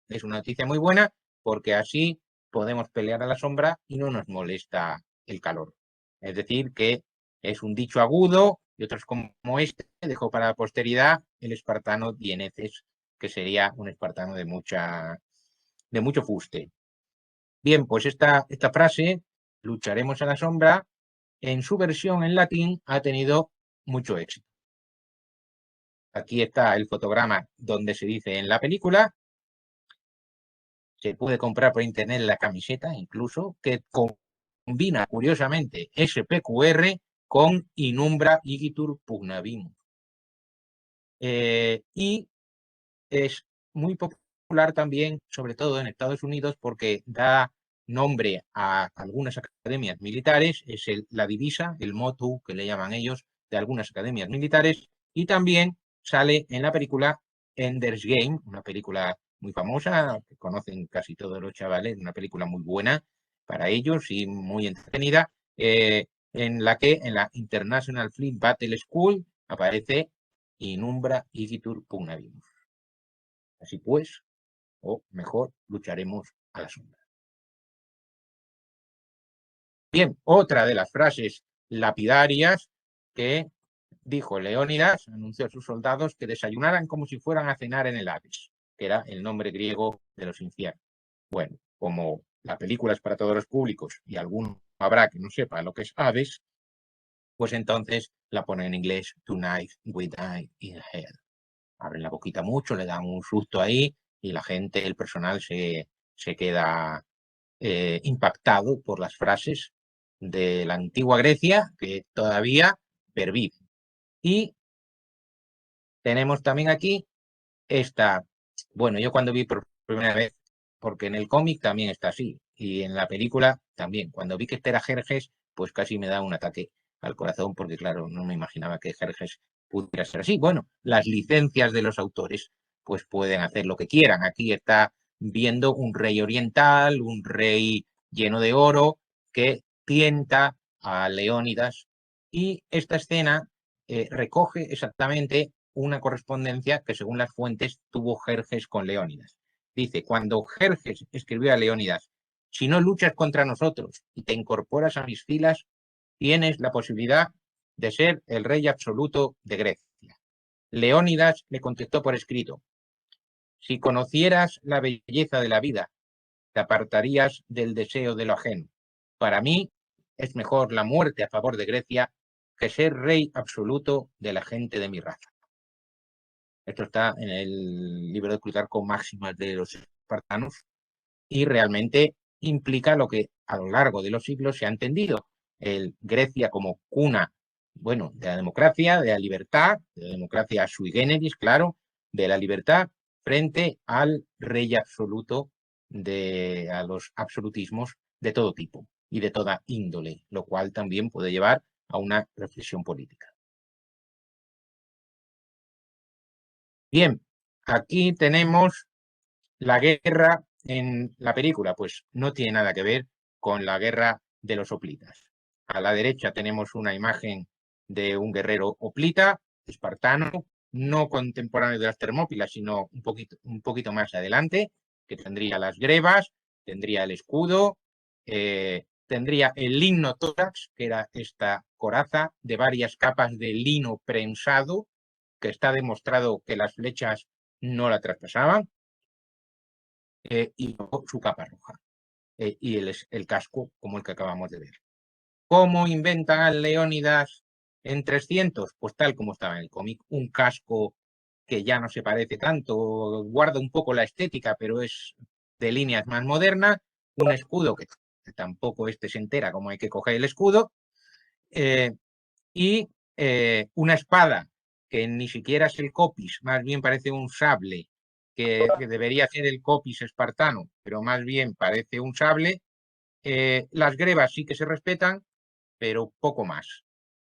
es una noticia muy buena, porque así podemos pelear a la sombra y no nos molesta el calor. Es decir, que es un dicho agudo, y otros como este dejó para la posteridad el espartano Dieneces, que sería un espartano de mucho fuste. Bien, pues esta frase, lucharemos a la sombra, en su versión en latín ha tenido mucho éxito. Aquí está el fotograma donde se dice en la película. Se puede comprar por internet la camiseta, incluso, que combina curiosamente SPQR con Inumbra Igitur Pugnavimus. Y es muy popular también, sobre todo en Estados Unidos, porque da nombre a algunas academias militares. Es la divisa, el motto que le llaman ellos, de algunas academias militares, y también sale en la película Ender's Game, una película muy famosa, que conocen casi todos los chavales, una película muy buena para ellos y muy entretenida, en la que en la International Fleet Battle School aparece Inumbra Igitur Pugnavimus. Así pues, o mejor, lucharemos a la sombra. Bien, otra de las frases lapidarias que dijo Leónidas, anunció a sus soldados que desayunaran como si fueran a cenar en el Hades, que era el nombre griego de los infiernos. Bueno, como la película es para todos los públicos y alguno habrá que no sepa lo que es Hades, pues entonces la ponen en inglés: Tonight we die in hell. Abren la boquita mucho, le dan un susto ahí y la gente, el personal se queda impactado por las frases de la antigua Grecia que todavía perviven. Y tenemos también aquí esta, bueno, yo cuando vi por primera vez, porque en el cómic también está así, y en la película también, cuando vi que este era Jerjes, pues casi me da un ataque al corazón, porque claro, no me imaginaba que Jerjes pudiera ser así. Bueno, las licencias de los autores pues pueden hacer lo que quieran. Aquí está viendo un rey oriental, un rey lleno de oro que tienta a Leónidas, y esta escena recoge exactamente una correspondencia que según las fuentes tuvo Jerjes con Leónidas. Dice, cuando Jerjes escribió a Leónidas: si no luchas contra nosotros y te incorporas a mis filas, tienes la posibilidad de ser el rey absoluto de Grecia. Leónidas le contestó por escrito: si conocieras la belleza de la vida, te apartarías del deseo de lo ajeno. Para mí es mejor la muerte a favor de Grecia que ser rey absoluto de la gente de mi raza. Esto está en el libro de Plutarco, Máximas de los espartanos, y realmente implica lo que a lo largo de los siglos se ha entendido: Grecia como cuna, bueno, de la democracia, de la democracia sui generis, claro, de la libertad frente al rey absoluto, a los absolutismos de todo tipo y de toda índole, lo cual también puede llevar a una reflexión política. Bien, aquí tenemos la guerra en la película, pues no tiene nada que ver con la guerra de los hoplitas. A la derecha tenemos una imagen de un guerrero hoplita, espartano, no contemporáneo de las Termópilas, sino un poquito más adelante, que tendría las grebas, tendría el escudo, tendría el lino tórax, que era esta coraza de varias capas de lino prensado, que está demostrado que las flechas no la traspasaban, y luego su capa roja, y el casco como el que acabamos de ver. ¿Cómo inventan Leónidas en 300? Pues tal como estaba en el cómic, un casco que ya no se parece tanto, guarda un poco la estética, pero es de líneas más modernas, un escudo que tampoco se entera cómo hay que coger el escudo, eh, y una espada que ni siquiera es el copis, más bien parece un sable, que debería ser el copis espartano, pero más bien parece un sable. Las grebas sí que se respetan, pero poco más.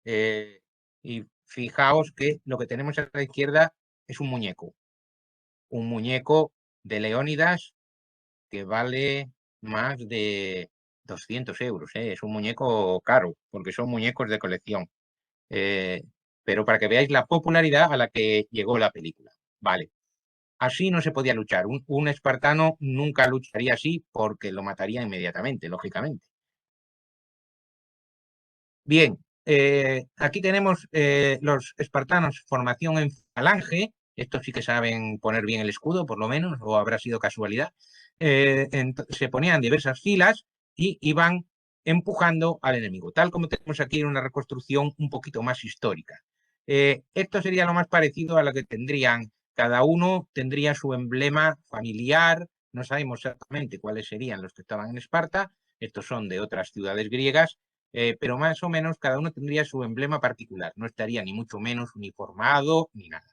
Y fijaos que lo que tenemos a la izquierda es un muñeco de Leónidas que vale más de 200 euros. Es un muñeco caro, porque son muñecos de colección. Eh, pero para que veáis la popularidad a la que llegó la película. Vale, así no se podía luchar. Un espartano nunca lucharía así porque lo mataría inmediatamente, lógicamente. Bien, aquí tenemos los espartanos, formación en falange. Estos sí que saben poner bien el escudo, por lo menos, o habrá sido casualidad. Se ponían diversas filas y iban empujando al enemigo, tal como tenemos aquí en una reconstrucción un poquito más histórica. Esto sería lo más parecido a lo que tendrían, cada uno tendría su emblema familiar, no sabemos exactamente cuáles serían los que estaban en Esparta, estos son de otras ciudades griegas, pero más o menos cada uno tendría su emblema particular, no estaría ni mucho menos uniformado ni nada.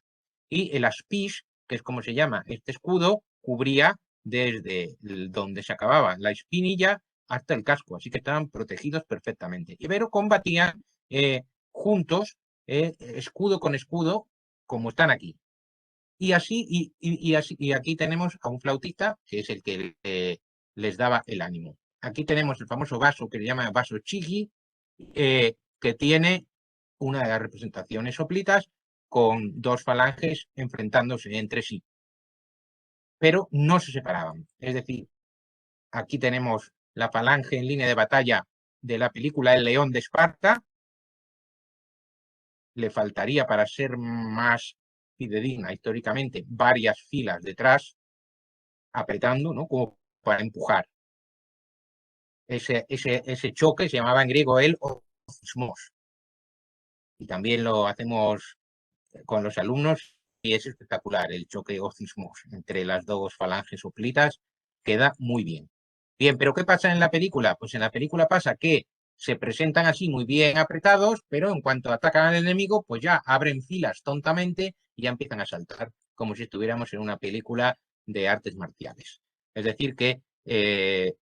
Y el aspis, que es como se llama este escudo, cubría desde donde se acababa la espinilla hasta el casco, así que estaban protegidos perfectamente. Pero combatían juntos, escudo con escudo, como están aquí. Y así, y aquí tenemos a un flautista, que es el que les daba el ánimo. Aquí tenemos el famoso vaso que se llama vaso chigi, que tiene una de las representaciones hoplitas con dos falanges enfrentándose entre sí, pero no se separaban. Es decir, aquí tenemos la falange en línea de batalla de la película El León de Esparta. Le faltaría, para ser más fidedigna históricamente, varias filas detrás, apretando, ¿no? Como para empujar. Ese choque se llamaba en griego el osmos. Y también lo hacemos con los alumnos y es espectacular el choque osmos entre las dos falanges hoplitas. Queda muy bien. Bien, pero ¿qué pasa en la película? Pues en la película pasa que se presentan así muy bien apretados, pero en cuanto atacan al enemigo, pues ya abren filas tontamente y ya empiezan a saltar, como si estuviéramos en una película de artes marciales. Es decir, que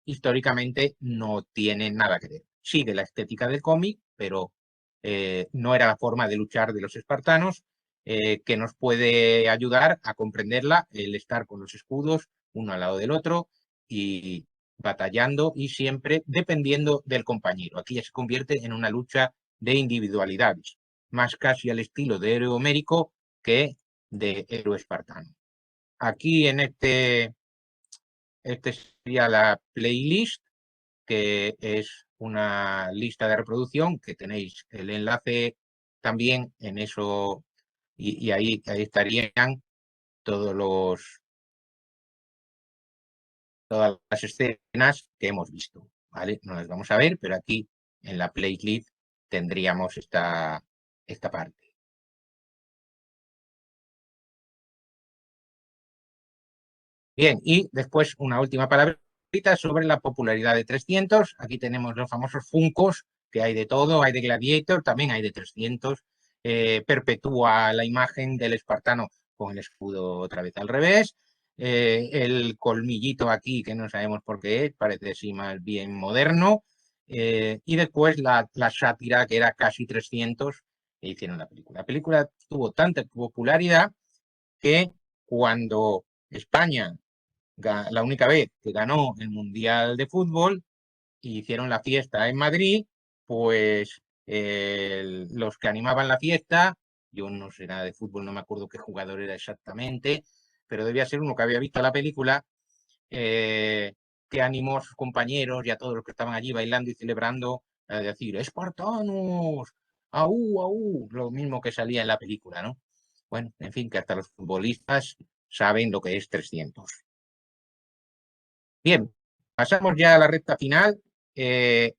históricamente no tiene nada que ver. Sigue la estética del cómic, pero no era la forma de luchar de los espartanos, que nos puede ayudar a comprenderla, el estar con los escudos uno al lado del otro y batallando y siempre dependiendo del compañero. Aquí ya se convierte en una lucha de individualidades, más casi al estilo de héroe homérico que de héroe espartano. Aquí en este sería la playlist, que es una lista de reproducción, que tenéis el enlace también en eso, y ahí estarían todos todas las escenas que hemos visto, ¿vale? No las vamos a ver, pero aquí en la playlist tendríamos esta parte. Bien, y después una última palabrita sobre la popularidad de 300. Aquí tenemos los famosos Funkos, que hay de todo, hay de Gladiator, también hay de 300. Perpetúa la imagen del espartano con el escudo otra vez al revés. El colmillito aquí, que no sabemos por qué es, parece sí más bien moderno. Y después la sátira, que era casi 300, e hicieron la película. La película tuvo tanta popularidad que cuando España, la única vez que ganó el Mundial de Fútbol y hicieron la fiesta en Madrid, pues los que animaban la fiesta, yo no sé nada de fútbol, no me acuerdo qué jugador era exactamente, pero debía ser uno que había visto la película, eh, que animó a sus compañeros y a todos los que estaban allí bailando y celebrando, a decir, ¡Espartanos! ¡Aú, aú! Lo mismo que salía en la película, ¿no? Bueno, en fin, que hasta los futbolistas saben lo que es 300. Bien, pasamos ya a la recta final,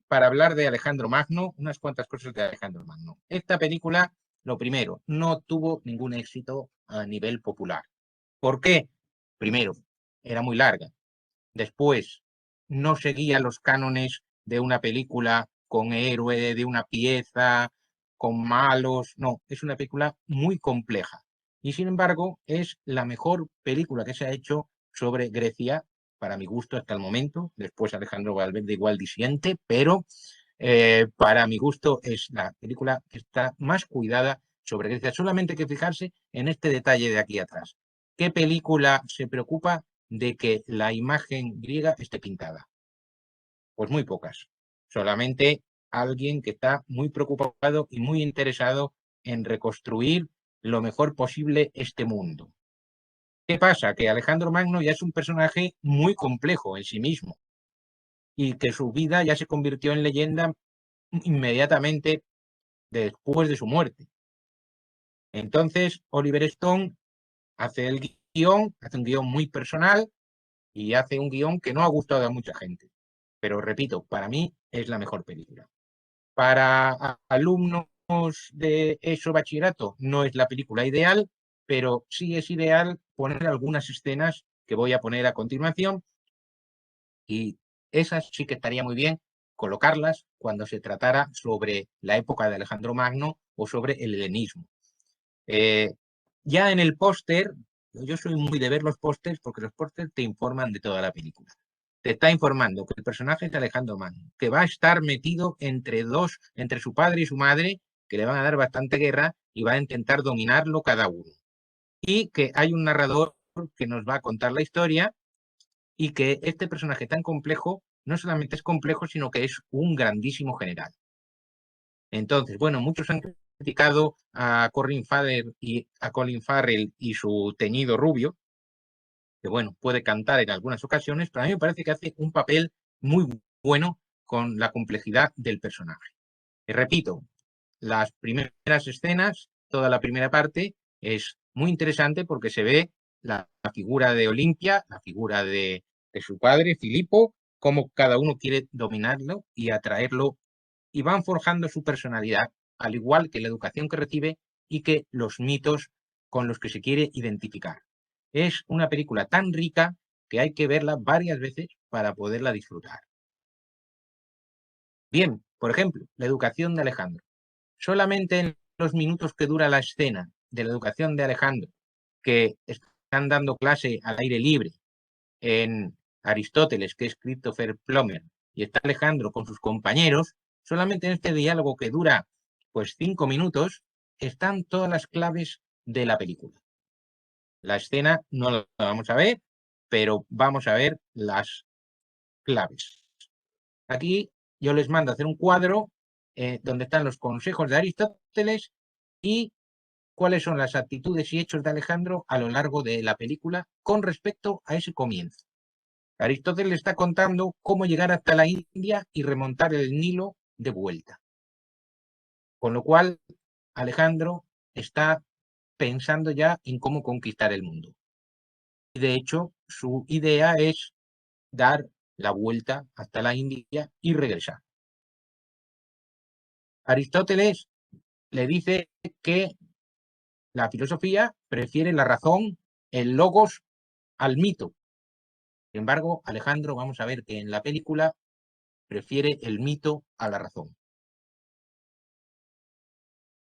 para hablar de Alejandro Magno, unas cuantas cosas de Alejandro Magno. Esta película, lo primero, no tuvo ningún éxito a nivel popular. ¿Por qué? Primero, era muy larga. Después, no seguía los cánones de una película con héroe, de una pieza, con malos. No, es una película muy compleja. Y sin embargo, es la mejor película que se ha hecho sobre Grecia, para mi gusto hasta el momento. Después Alejandro Valverde igual disiente, pero para mi gusto es la película que está más cuidada sobre Grecia. Solamente hay que fijarse en este detalle de aquí atrás. ¿Qué película se preocupa de que la imagen griega esté pintada? Pues muy pocas. Solamente alguien que está muy preocupado y muy interesado en reconstruir lo mejor posible este mundo. ¿Qué pasa? Que Alejandro Magno ya es un personaje muy complejo en sí mismo y que su vida ya se convirtió en leyenda inmediatamente después de su muerte. Entonces, Oliver Stone hace el guión, hace un guión muy personal y hace un guión que no ha gustado a mucha gente. Pero repito, para mí es la mejor película. Para alumnos de ESO bachillerato no es la película ideal, pero sí es ideal poner algunas escenas que voy a poner a continuación, y esas sí que estaría muy bien colocarlas cuando se tratara sobre la época de Alejandro Magno o sobre el helenismo. Eh, ya en el póster, yo soy muy de ver los pósters porque los pósters te informan de toda la película. Te está informando que el personaje es Alejandro Magno, que va a estar metido entre su padre y su madre, que le van a dar bastante guerra y va a intentar dominarlo cada uno. Y que hay un narrador que nos va a contar la historia, y que este personaje tan complejo no solamente es complejo, sino que es un grandísimo general. Entonces, bueno, muchos han criticado a Colin Farrell y su teñido rubio, que bueno, puede cantar en algunas ocasiones, pero a mí me parece que hace un papel muy bueno con la complejidad del personaje. Y repito, las primeras escenas, toda la primera parte, es muy interesante porque se ve la figura de Olimpia, la figura de su padre, Filipo, cómo cada uno quiere dominarlo y atraerlo, y van forjando su personalidad, al igual que la educación que recibe y que los mitos con los que se quiere identificar. Es una película tan rica que hay que verla varias veces para poderla disfrutar. Bien, por ejemplo, la educación de Alejandro. Solamente en los minutos que dura la escena de la educación de Alejandro, que están dando clase al aire libre en Aristóteles, que es Christopher Plummer, y está Alejandro con sus compañeros, solamente en este diálogo que dura Pues 5 minutos están todas las claves de la película. La escena no la vamos a ver, pero vamos a ver las claves. Aquí yo les mando a hacer un cuadro donde están los consejos de Aristóteles y cuáles son las actitudes y hechos de Alejandro a lo largo de la película con respecto a ese comienzo. Aristóteles le está contando cómo llegar hasta la India y remontar el Nilo de vuelta. Con lo cual, Alejandro está pensando ya en cómo conquistar el mundo. Y de hecho, su idea es dar la vuelta hasta la India y regresar. Aristóteles le dice que la filosofía prefiere la razón, el logos, al mito. Sin embargo, Alejandro, vamos a ver que en la película prefiere el mito a la razón.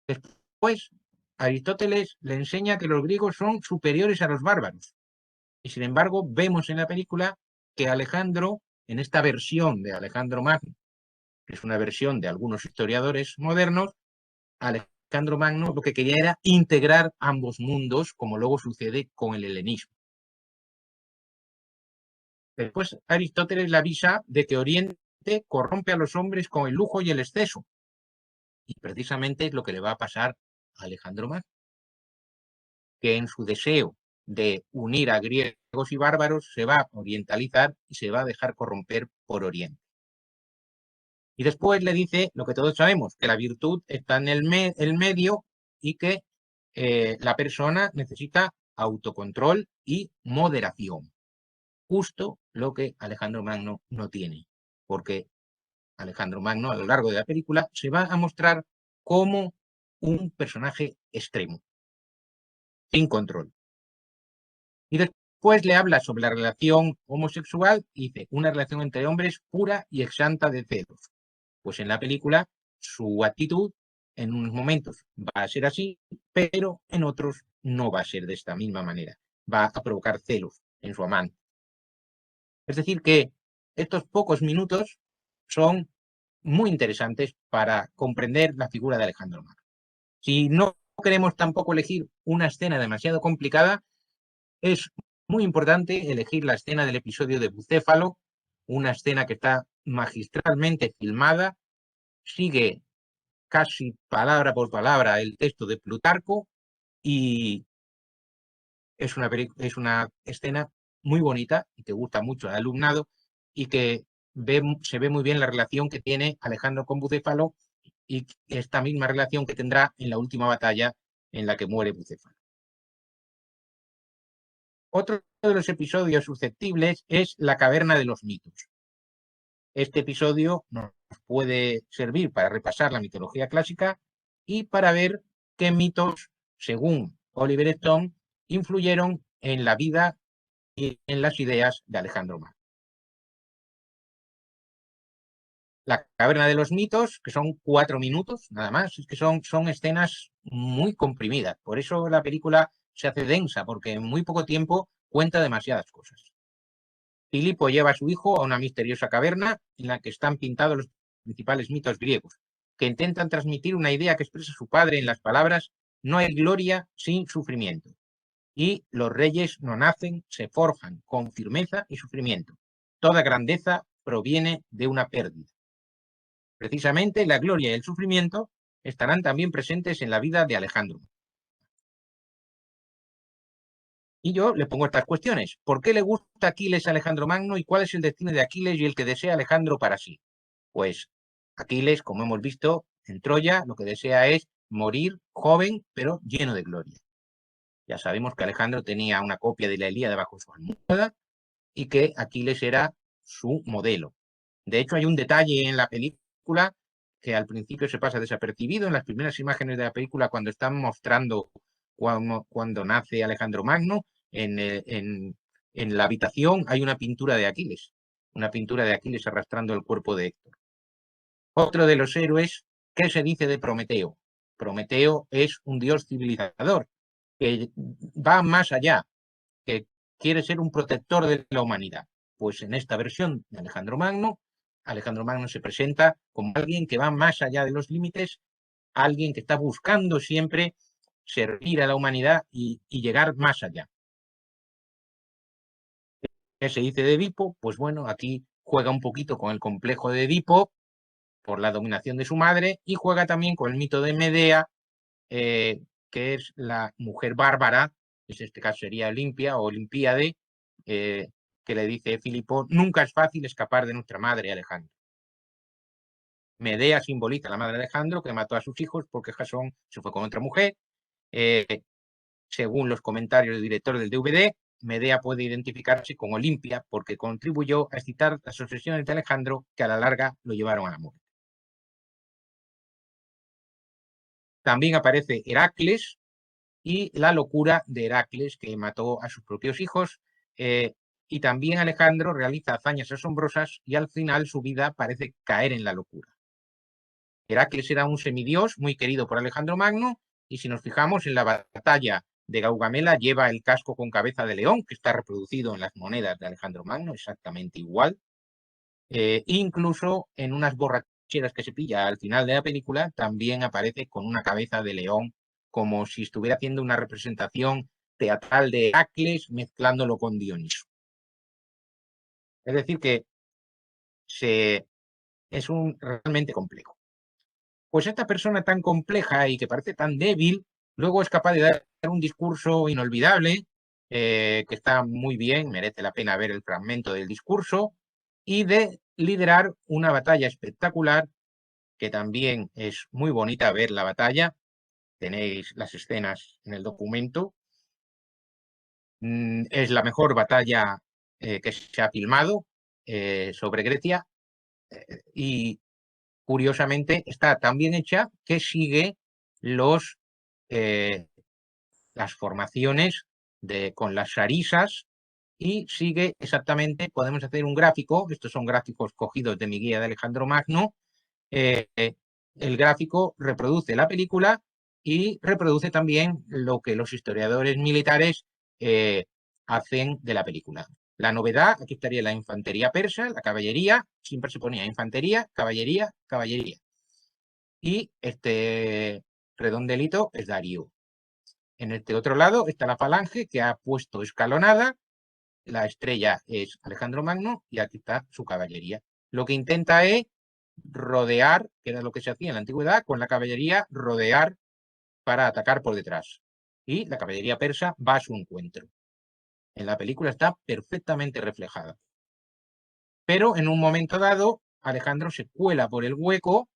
Después, Aristóteles le enseña que los griegos son superiores a los bárbaros. Y sin embargo, vemos en la película que Alejandro, en esta versión de Alejandro Magno, que es una versión de algunos historiadores modernos, Alejandro Magno lo que quería era integrar ambos mundos, como luego sucede con el helenismo. Después, Aristóteles le avisa de que Oriente corrompe a los hombres con el lujo y el exceso. Y precisamente es lo que le va a pasar a Alejandro Magno, que en su deseo de unir a griegos y bárbaros se va a orientalizar y se va a dejar corromper por Oriente. Y después le dice lo que todos sabemos, que la virtud está en el medio y que la persona necesita autocontrol y moderación. Justo lo que Alejandro Magno no tiene, porque Alejandro Magno a lo largo de la película se va a mostrar como un personaje extremo, sin control. Y después le habla sobre la relación homosexual y dice, una relación entre hombres pura y exenta de celos. Pues en la película su actitud en unos momentos va a ser así, pero en otros no va a ser de esta misma manera. Va a provocar celos en su amante. Es decir, que estos pocos minutos son muy interesantes para comprender la figura de Alejandro Magno. Si no queremos tampoco elegir una escena demasiado complicada, es muy importante elegir la escena del episodio de Bucéfalo, una escena que está magistralmente filmada, sigue casi palabra por palabra el texto de Plutarco y es una escena muy bonita y que gusta mucho al alumnado y que se ve muy bien la relación que tiene Alejandro con Bucéfalo y esta misma relación que tendrá en la última batalla en la que muere Bucéfalo. Otro de los episodios susceptibles es la caverna de los mitos. Este episodio nos puede servir para repasar la mitología clásica y para ver qué mitos, según Oliver Stone, influyeron en la vida y en las ideas de Alejandro Magno. La caverna de los mitos, que son 4 minutos, nada más, es que son escenas muy comprimidas. Por eso la película se hace densa, porque en muy poco tiempo cuenta demasiadas cosas. Filipo lleva a su hijo a una misteriosa caverna en la que están pintados los principales mitos griegos, que intentan transmitir una idea que expresa su padre en las palabras: no hay gloria sin sufrimiento. Y los reyes no nacen, se forjan con firmeza y sufrimiento. Toda grandeza proviene de una pérdida. Precisamente la gloria y el sufrimiento estarán también presentes en la vida de Alejandro. Y yo le pongo estas cuestiones. ¿Por qué le gusta Aquiles a Alejandro Magno y cuál es el destino de Aquiles y el que desea Alejandro para sí? Pues Aquiles, como hemos visto en Troya, lo que desea es morir joven pero lleno de gloria. Ya sabemos que Alejandro tenía una copia de la Ilíada bajo su almohada y que Aquiles era su modelo. De hecho, hay un detalle en la película que al principio se pasa desapercibido en las primeras imágenes de la película cuando están mostrando cuando nace Alejandro Magno. En la habitación hay una pintura de Aquiles arrastrando el cuerpo de Héctor. Otro de los héroes, ¿qué se dice de Prometeo? Prometeo es un dios civilizador que va más allá, que quiere ser un protector de la humanidad. Pues en esta versión de Alejandro Magno se presenta como alguien que va más allá de los límites alguien que está buscando siempre servir a la humanidad y llegar más allá. ¿Qué se dice de Edipo? Pues bueno, aquí juega un poquito con el complejo de Edipo por la dominación de su madre y juega también con el mito de Medea, que es la mujer bárbara, que en este caso sería Olimpia o Olimpiade, que le dice Filipo, nunca es fácil escapar de nuestra madre Alejandro. Medea simboliza a la madre de Alejandro, que mató a sus hijos porque Jasón se fue con otra mujer. Según los comentarios del director del DVD, Medea puede identificarse con Olimpia porque contribuyó a excitar las obsesiones de Alejandro que a la larga lo llevaron a la muerte. También aparece Heracles y la locura de Heracles, que mató a sus propios hijos. Y también Alejandro realiza hazañas asombrosas y al final su vida parece caer en la locura. Heracles era un semidios muy querido por Alejandro Magno y si nos fijamos en la batalla de Gaugamela lleva el casco con cabeza de león que está reproducido en las monedas de Alejandro Magno, exactamente igual. Incluso en unas borracheras que se pilla al final de la película también aparece con una cabeza de león como si estuviera haciendo una representación teatral de Heracles mezclándolo con Dioniso. Es decir que es realmente complejo. Pues esta persona tan compleja y que parece tan débil, luego es capaz de dar un discurso inolvidable, que está muy bien, merece la pena ver el fragmento del discurso, y de liderar una batalla espectacular, que también es muy bonita ver la batalla. Tenéis las escenas en el documento. Es la mejor batalla que se ha filmado sobre Grecia y curiosamente está tan bien hecha que sigue los, eh, las formaciones con las sarisas y sigue exactamente, podemos hacer un gráfico, estos son gráficos cogidos de mi guía de Alejandro Magno, el gráfico reproduce la película y reproduce también lo que los historiadores militares hacen de la película. La novedad, aquí estaría la infantería persa, la caballería, siempre se ponía infantería, caballería, caballería. Y este redondelito es Darío. En este otro lado está la falange que ha puesto escalonada, la estrella es Alejandro Magno y aquí está su caballería. Lo que intenta es rodear, que era lo que se hacía en la antigüedad, con la caballería rodear para atacar por detrás. Y la caballería persa va a su encuentro. En la película está perfectamente reflejada. Pero en un momento dado, Alejandro se cuela por el hueco,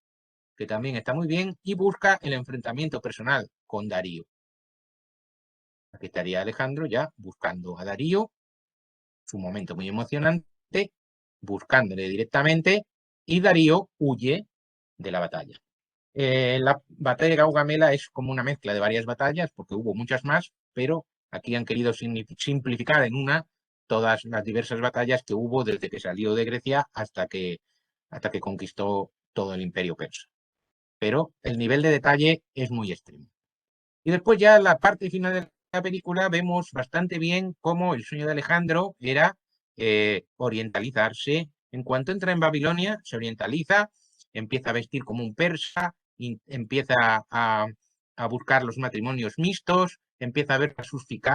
que también está muy bien, y busca el enfrentamiento personal con Darío. Aquí estaría Alejandro ya buscando a Darío, su momento muy emocionante, buscándole directamente, y Darío huye de la batalla. La batalla de Gaugamela es como una mezcla de varias batallas, porque hubo muchas más, pero aquí han querido simplificar en una todas las diversas batallas que hubo desde que salió de Grecia hasta que conquistó todo el imperio persa. Pero el nivel de detalle es muy extremo. Y después ya en la parte final de la película vemos bastante bien cómo el sueño de Alejandro era orientalizarse. En cuanto entra en Babilonia, se orientaliza, empieza a vestir como un persa, empieza a buscar los matrimonios mixtos, empieza a ver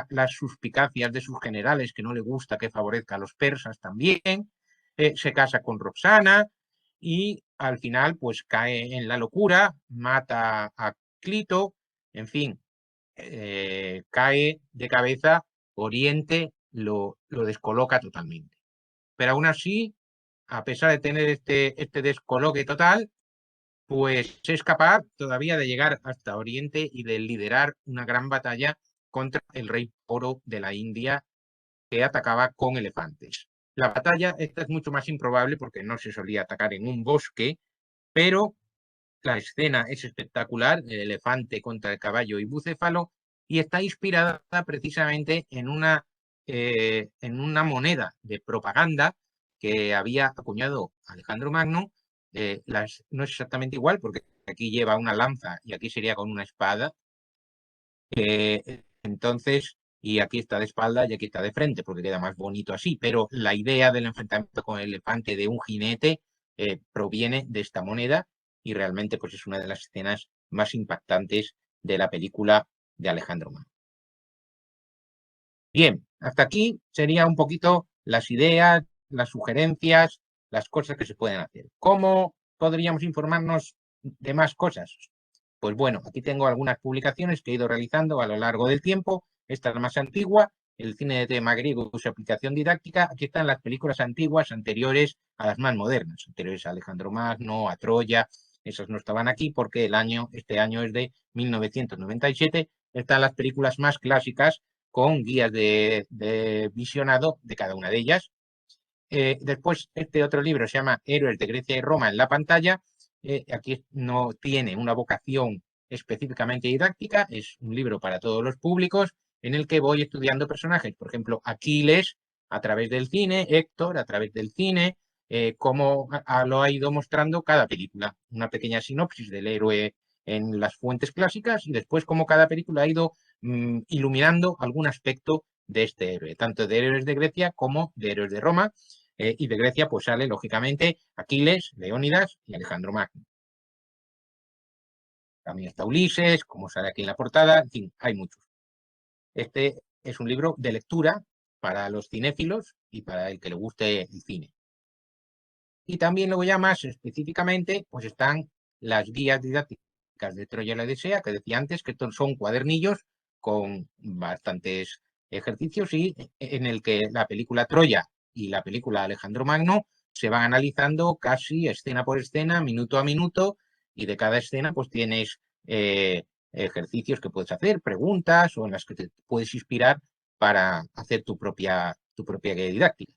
las suspicacias de sus generales, que no le gusta que favorezca a los persas también, se casa con Roxana y al final pues cae en la locura, mata a Clito, en fin, cae de cabeza, Oriente lo descoloca totalmente. Pero aún así, a pesar de tener este descoloque total, pues es capaz todavía de llegar hasta Oriente y de liderar una gran batalla contra el rey Oro de la India que atacaba con elefantes. La batalla esta es mucho más improbable porque no se solía atacar en un bosque, pero la escena es espectacular, el elefante contra el caballo y bucéfalo, y está inspirada precisamente en una moneda de propaganda que había acuñado Alejandro Magno. No es exactamente igual, porque aquí lleva una lanza y aquí sería con una espada. Entonces, y aquí está de espalda y aquí está de frente, porque queda más bonito así, pero la idea del enfrentamiento con el elefante de un jinete proviene de esta moneda y realmente pues es una de las escenas más impactantes de la película de Alejandro Magno. Bien, hasta aquí sería un poquito las ideas, las sugerencias, las cosas que se pueden hacer. ¿Cómo podríamos informarnos de más cosas? Pues bueno, aquí tengo algunas publicaciones que he ido realizando a lo largo del tiempo. Esta es la más antigua, el cine de tema griego y su aplicación didáctica. Aquí están las películas antiguas anteriores a las más modernas, anteriores a Alejandro Magno, a Troya. Esas no estaban aquí porque este año es de 1997. Están las películas más clásicas con guías de visionado de cada una de ellas. Después, este otro libro se llama Héroes de Grecia y Roma en la pantalla. Aquí no tiene una vocación específicamente didáctica, es un libro para todos los públicos en el que voy estudiando personajes, por ejemplo, Aquiles a través del cine, Héctor a través del cine, cómo lo ha ido mostrando cada película, una pequeña sinopsis del héroe en las fuentes clásicas y después cómo cada película ha ido iluminando algún aspecto de este héroe, tanto de héroes de Grecia como de héroes de Roma. Y de Grecia pues sale lógicamente Aquiles, Leónidas y Alejandro Magno. También está Ulises, como sale aquí en la portada, en fin, hay muchos. Este es un libro de lectura para los cinéfilos y para el que le guste el cine. Y también luego ya más específicamente pues están las guías didácticas de Troya y la Odisea, que decía antes, que son cuadernillos con bastantes ejercicios y en el que la película Troya y la película Alejandro Magno se van analizando casi escena por escena, minuto a minuto, y de cada escena pues tienes ejercicios que puedes hacer, preguntas o en las que te puedes inspirar para hacer tu propia guía didáctica.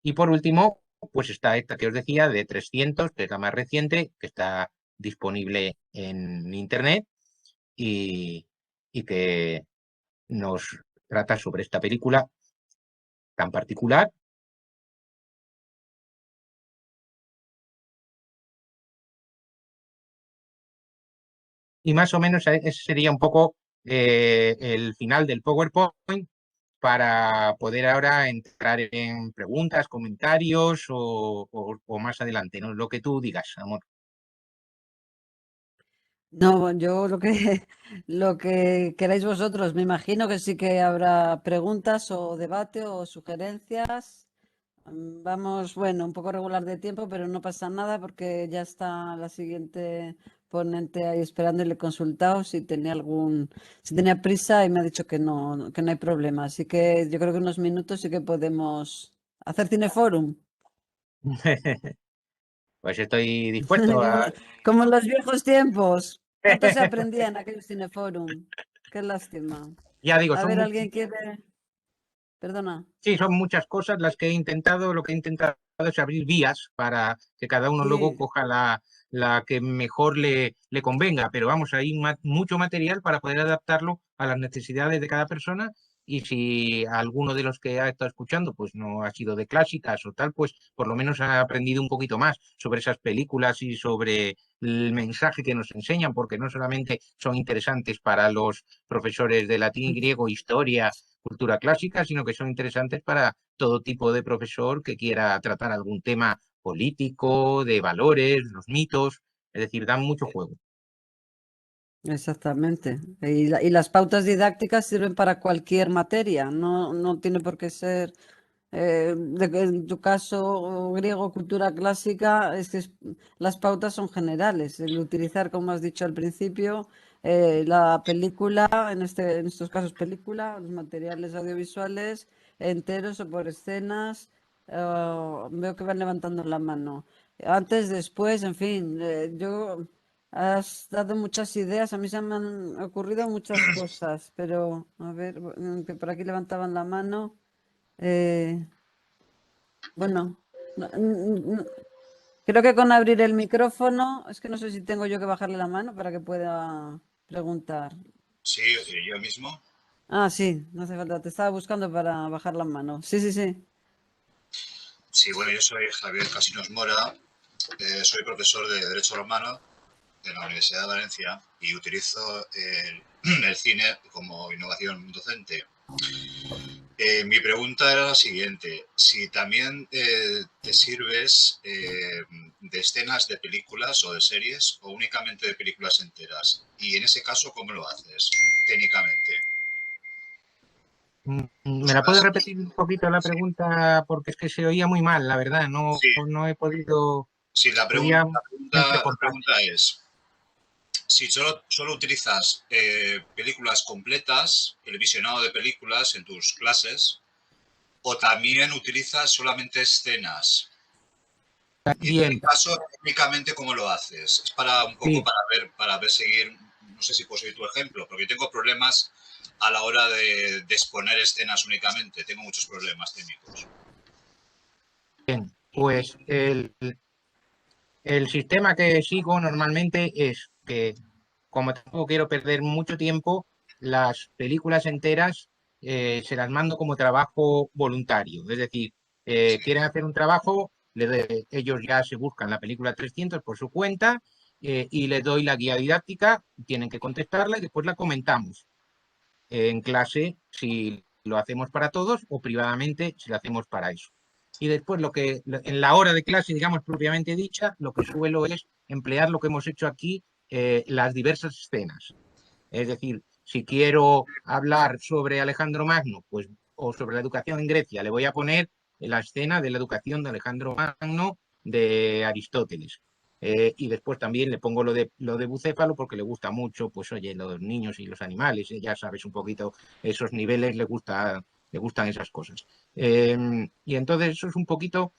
Y por último, pues está esta que os decía de 300, que es la más reciente, que está disponible en Internet y, y que nos trata sobre esta película tan particular. Y más o menos ese sería un poco el final del PowerPoint para poder ahora entrar en preguntas, comentarios o más adelante, ¿no? Lo que tú digas, amor. No, yo lo que lo que queráis vosotros, me imagino que sí que habrá preguntas o debate o sugerencias. Vamos, bueno, un poco regular de tiempo, pero no pasa nada porque ya está la siguiente ponente ahí esperando y le he consultado si tenía prisa y me ha dicho que no hay problema. Así que yo creo que unos minutos sí que podemos hacer cineforum. Pues estoy dispuesto a... Como, como en los viejos tiempos. ¿Cuánto se aprendía en aquel cineforum? Qué lástima. Ya digo, A ver, ¿alguien quiere? Perdona. sí, son muchas cosas las que he intentado. Lo que he intentado es abrir vías para que cada uno luego Sí. coja la que mejor le convenga. Pero vamos, hay mucho material para poder adaptarlo a las necesidades de cada persona. Y si alguno de los que ha estado escuchando pues no ha sido de clásicas o tal, pues por lo menos ha aprendido un poquito más sobre esas películas y sobre el mensaje que nos enseñan, porque no solamente son interesantes para los profesores de latín, griego, historia, cultura clásica, sino que son interesantes para todo tipo de profesor que quiera tratar algún tema político, de valores, los mitos, es decir, dan mucho juego. Exactamente. Y las pautas didácticas sirven para cualquier materia, no tiene por qué ser, en tu caso, griego, cultura clásica, las pautas son generales. El utilizar, como has dicho al principio, la película, en estos casos película, los materiales audiovisuales enteros o por escenas, veo que van levantando la mano. Antes, después, en fin, yo... Has dado muchas ideas, a mí se me han ocurrido muchas cosas, pero a ver, que por aquí levantaban la mano. eh, bueno, no, creo que con abrir el micrófono, es que no sé si tengo yo que bajarle la mano para que pueda preguntar. Sí, yo mismo. Ah, sí, no hace falta, te estaba buscando para bajar la mano. Sí, sí, sí. Sí, bueno, yo soy Javier Casinos Mora, soy profesor de Derecho Romano en la Universidad de Valencia y utilizo el cine como innovación docente. Mi pregunta era la siguiente. Si también te sirves de escenas de películas o de series o únicamente de películas enteras. Y en ese caso, ¿cómo lo haces técnicamente? ¿Me la puedes repetir un poquito la Sí, pregunta? Porque es que se oía muy mal, la verdad. No, sí, no he podido. sí, Se oía la entrecortado. pregunta es, si solo utilizas películas completas, el visionado de películas en tus clases, o también utilizas solamente escenas. Y en Bien, ese caso, técnicamente, ¿cómo lo haces? Es para un poco sí. para ver seguir, no sé si puedo seguir tu ejemplo, porque tengo problemas a la hora de exponer escenas únicamente. Tengo muchos problemas técnicos. Pues el sistema que sigo normalmente es que, como tampoco quiero perder mucho tiempo, las películas enteras se las mando como trabajo voluntario. Es decir, Sí. quieren hacer un trabajo, ellos ya se buscan la película 300 por su cuenta y les doy la guía didáctica, tienen que contestarla y después la comentamos en clase si lo hacemos para todos o privadamente si lo hacemos para eso. Y después en la hora de clase, digamos propiamente dicha, lo que suelo es emplear lo que hemos hecho aquí, las diversas escenas. Es decir, si quiero hablar sobre Alejandro Magno, pues, o sobre la educación en Grecia, le voy a poner la escena de la educación de Alejandro Magno de Aristóteles. Y después también le pongo lo de Bucéfalo porque le gusta mucho, pues oye, los niños y los animales, ya sabes un poquito esos niveles, le gustan esas cosas. Y entonces eso es un poquito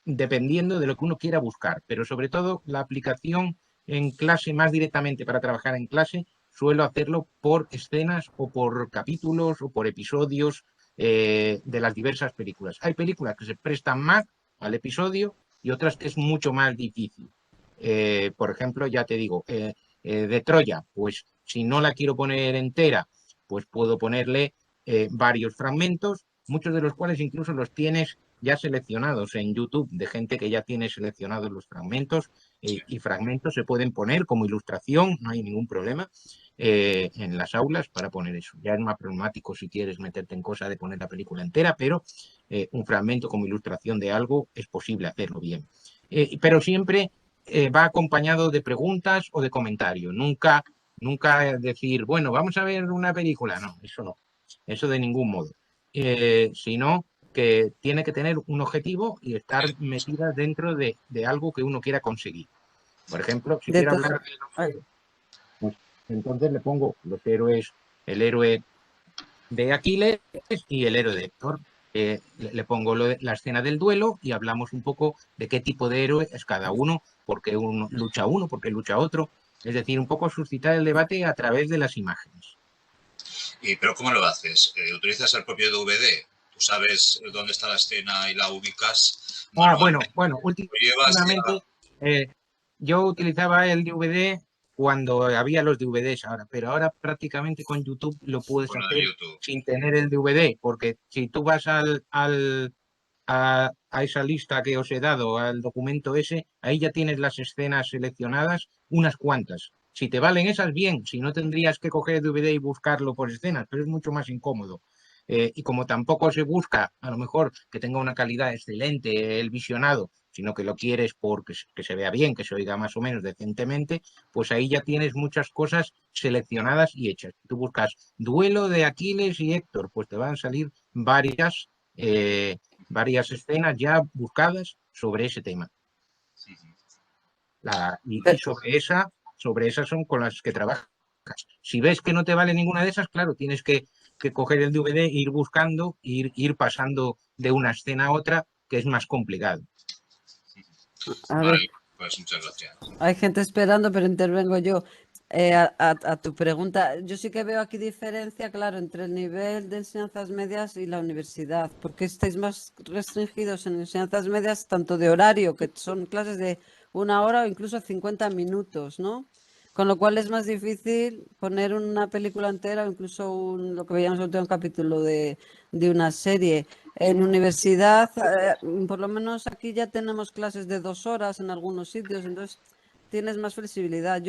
dependiendo de lo que uno quiera buscar, pero sobre todo la aplicación en clase, más directamente para trabajar en clase, suelo hacerlo por escenas o por capítulos o por episodios de las diversas películas. Hay películas que se prestan más al episodio y otras que es mucho más difícil. Por ejemplo, ya te digo, de Troya, pues si no la quiero poner entera, pues puedo ponerle varios fragmentos, muchos de los cuales incluso los tienes ya seleccionados en YouTube, de gente que ya tiene seleccionados los fragmentos Sí. y fragmentos se pueden poner como ilustración, no hay ningún problema en las aulas para poner eso. Ya es más problemático si quieres meterte en cosa de poner la película entera, pero un fragmento como ilustración de algo es posible hacerlo bien. Pero siempre va acompañado de preguntas o de comentarios. Nunca decir, bueno, vamos a ver una película. No, eso no. Eso de ningún modo. Sino que tiene que tener un objetivo y estar metida dentro de algo que uno quiera conseguir. Por ejemplo, si De quiero to- hablar de Ay, los héroes, pues entonces le pongo los héroes, el héroe de Aquiles y el héroe de Héctor. Le pongo la escena del duelo y hablamos un poco de qué tipo de héroe es cada uno, porque uno, porque lucha otro. Es decir, un poco suscitar el debate a través de las imágenes. Pero ¿cómo lo haces? ¿Utilizas el propio DVD? ¿Tú sabes dónde está la escena y la ubicas manualmente? Bueno, ¿Lo llevas ya últimamente eh, yo utilizaba el DVD cuando había los DVDs ahora, pero ahora prácticamente con YouTube lo puedes con lo de hacer YouTube? sin tener el DVD, porque si tú vas a esa lista que os he dado, al documento ese, ahí ya tienes las escenas seleccionadas, unas cuantas. Si te valen esas, bien, si no tendrías que coger el DVD y buscarlo por escenas, pero es mucho más incómodo. Y como tampoco se busca, a lo mejor, que tenga una calidad excelente el visionado, sino que lo quieres porque que se vea bien, que se oiga más o menos decentemente, pues ahí ya tienes muchas cosas seleccionadas y hechas. Tú buscas duelo de Aquiles y Héctor, pues te van a salir eh, varias escenas ya buscadas sobre ese tema. Y pe- sobre esas son con las que trabajas. Si ves que no te vale ninguna de esas, claro, tienes que coger el DVD, ir buscando, ir pasando de una escena a otra, que es más complicado. a ver, Vale, pues muchas gracias. hay gente esperando, pero intervengo yo. A tu pregunta, yo sí que veo aquí diferencia, claro, entre el nivel de enseñanzas medias y la universidad, porque estáis más restringidos en enseñanzas medias, tanto de horario, que son clases de 1 hora o incluso 50 minutos, ¿no? Con lo cual es más difícil poner una película entera o incluso lo que veíamos en el último capítulo de una serie. En universidad, por lo menos aquí ya tenemos clases de 2 horas en algunos sitios, entonces tienes más flexibilidad.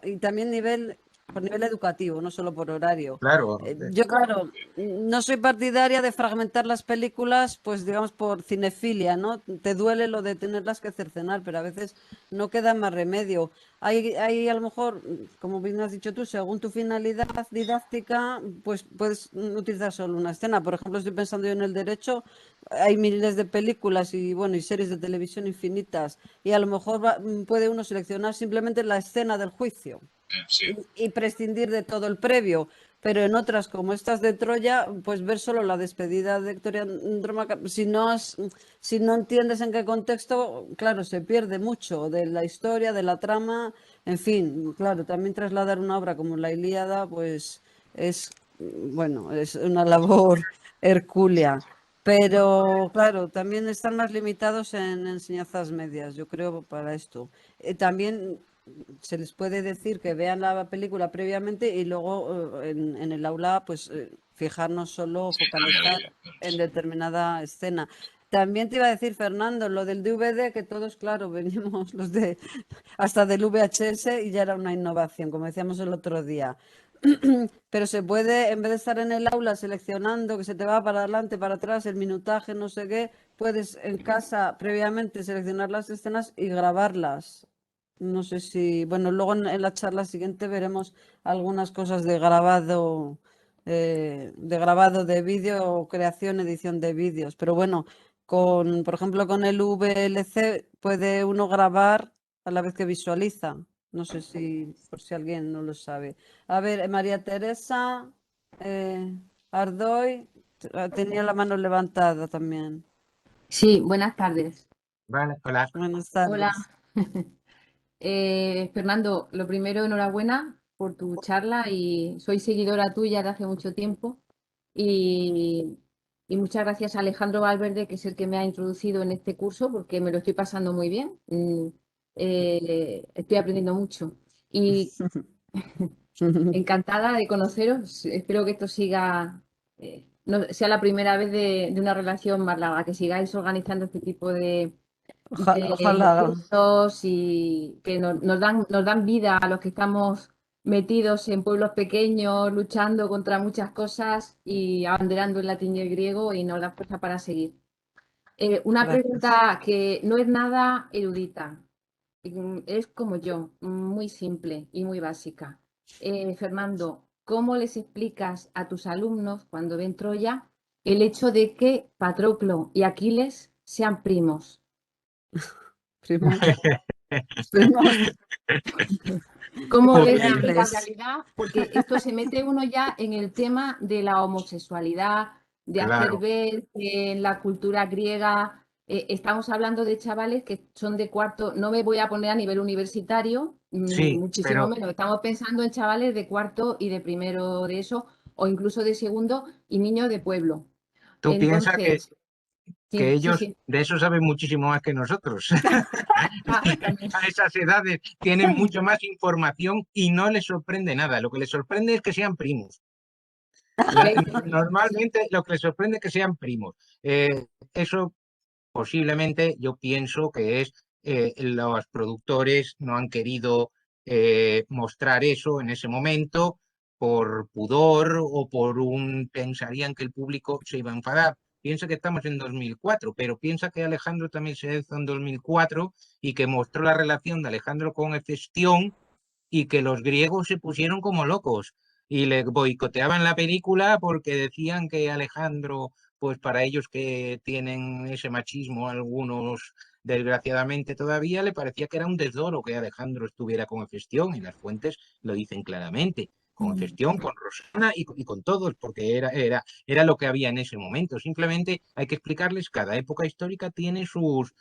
Y también nivel por nivel educativo, no solo por horario. Claro, Yo, claro, no soy partidaria de fragmentar las películas, pues digamos por cinefilia, ¿no? Te duele lo de tenerlas que cercenar, pero a veces no queda más remedio. Hay a lo mejor, como bien has dicho tú, según tu finalidad didáctica, pues puedes utilizar solo una escena. Por ejemplo, estoy pensando yo en el derecho, hay miles de películas y bueno, y series de televisión infinitas, y a lo mejor puede uno seleccionar simplemente la escena del juicio Sí, y prescindir de todo el previo. Pero en otras, como estas de Troya, pues ver solo la despedida de Victoria Andrómaca, si no entiendes en qué contexto, claro, se pierde mucho de la historia, de la trama, en fin, claro, también trasladar una obra como la Ilíada, pues es, bueno, es una labor hercúlea. Pero claro, también están más limitados en enseñanzas medias, yo creo, para esto. También se les puede decir que vean la película previamente y luego en el aula pues fijarnos solo, sí, también focalizar en determinada escena. También te iba a decir, Fernando, lo del DVD, que todos, claro, venimos los de hasta del VHS y ya era una innovación, como decíamos el otro día. Pero se puede, en vez de estar en el aula seleccionando que se te va para adelante, para atrás, el minutaje, no sé qué, puedes en casa previamente seleccionar las escenas y grabarlas. No sé si, bueno, luego en la charla siguiente veremos algunas cosas de grabado de vídeo o creación, edición de vídeos. Pero bueno, por ejemplo, con el VLC puede uno grabar a la vez que visualiza. No sé si, por si alguien no lo sabe. A ver, María Teresa Ardoy tenía la mano levantada también. Sí, buenas tardes. vale, hola. Buenas Hola. tardes. Fernando, lo primero, enhorabuena por tu charla y soy seguidora tuya de hace mucho tiempo y, y muchas gracias a Alejandro Valverde, que es el que me ha introducido en este curso porque me lo estoy pasando muy bien. Estoy aprendiendo mucho y encantada de conoceros. Espero que esto siga, sea la primera vez de una relación más larga, que sigáis organizando este tipo de Ojalá. cursos y que nos dan vida a los que estamos metidos en pueblos pequeños, luchando contra muchas cosas y abanderando el latín y el griego y nos da fuerza para seguir. Una Gracias. pregunta que no es nada erudita, es como yo, muy simple y muy básica. Fernando, ¿cómo les explicas a tus alumnos cuando ven Troya el hecho de que Patroclo y Aquiles sean primos? Primos, primos ¿Cómo les explicas la entrañables. realidad? Porque esto se mete uno ya en el tema de la homosexualidad, de hacer Claro, ver que en la cultura griega estamos hablando de chavales que son de cuarto, no me voy a poner a nivel universitario, ni sí, muchísimo pero menos, estamos pensando en chavales de cuarto y de primero de eso, o incluso de segundo y niños de pueblo. tú piensas Entonces, que sí, sí, ellos sí. de eso saben muchísimo más que nosotros. Ah, también. A esas edades tienen mucho más información y no les sorprende nada. Lo que les sorprende es que sean primos. ¿Ves? Normalmente lo que les sorprende es que sean primos. Eso posiblemente yo pienso que es los productores no han querido mostrar eso en ese momento por pudor o por pensarían que el público se iba a enfadar. Piensa que estamos en 2004, pero piensa que Alejandro también se hizo en 2004 y que mostró la relación de Alejandro con Hefestión y que los griegos se pusieron como locos y le boicoteaban la película porque decían que Alejandro, pues para ellos que tienen ese machismo, algunos desgraciadamente todavía, le parecía que era un desdoro que Alejandro estuviera con Hefestión y las fuentes lo dicen claramente. Con Hefestión, con Rosana y con todos, porque era lo que había en ese momento. Simplemente hay que explicarles, cada época histórica tiene sus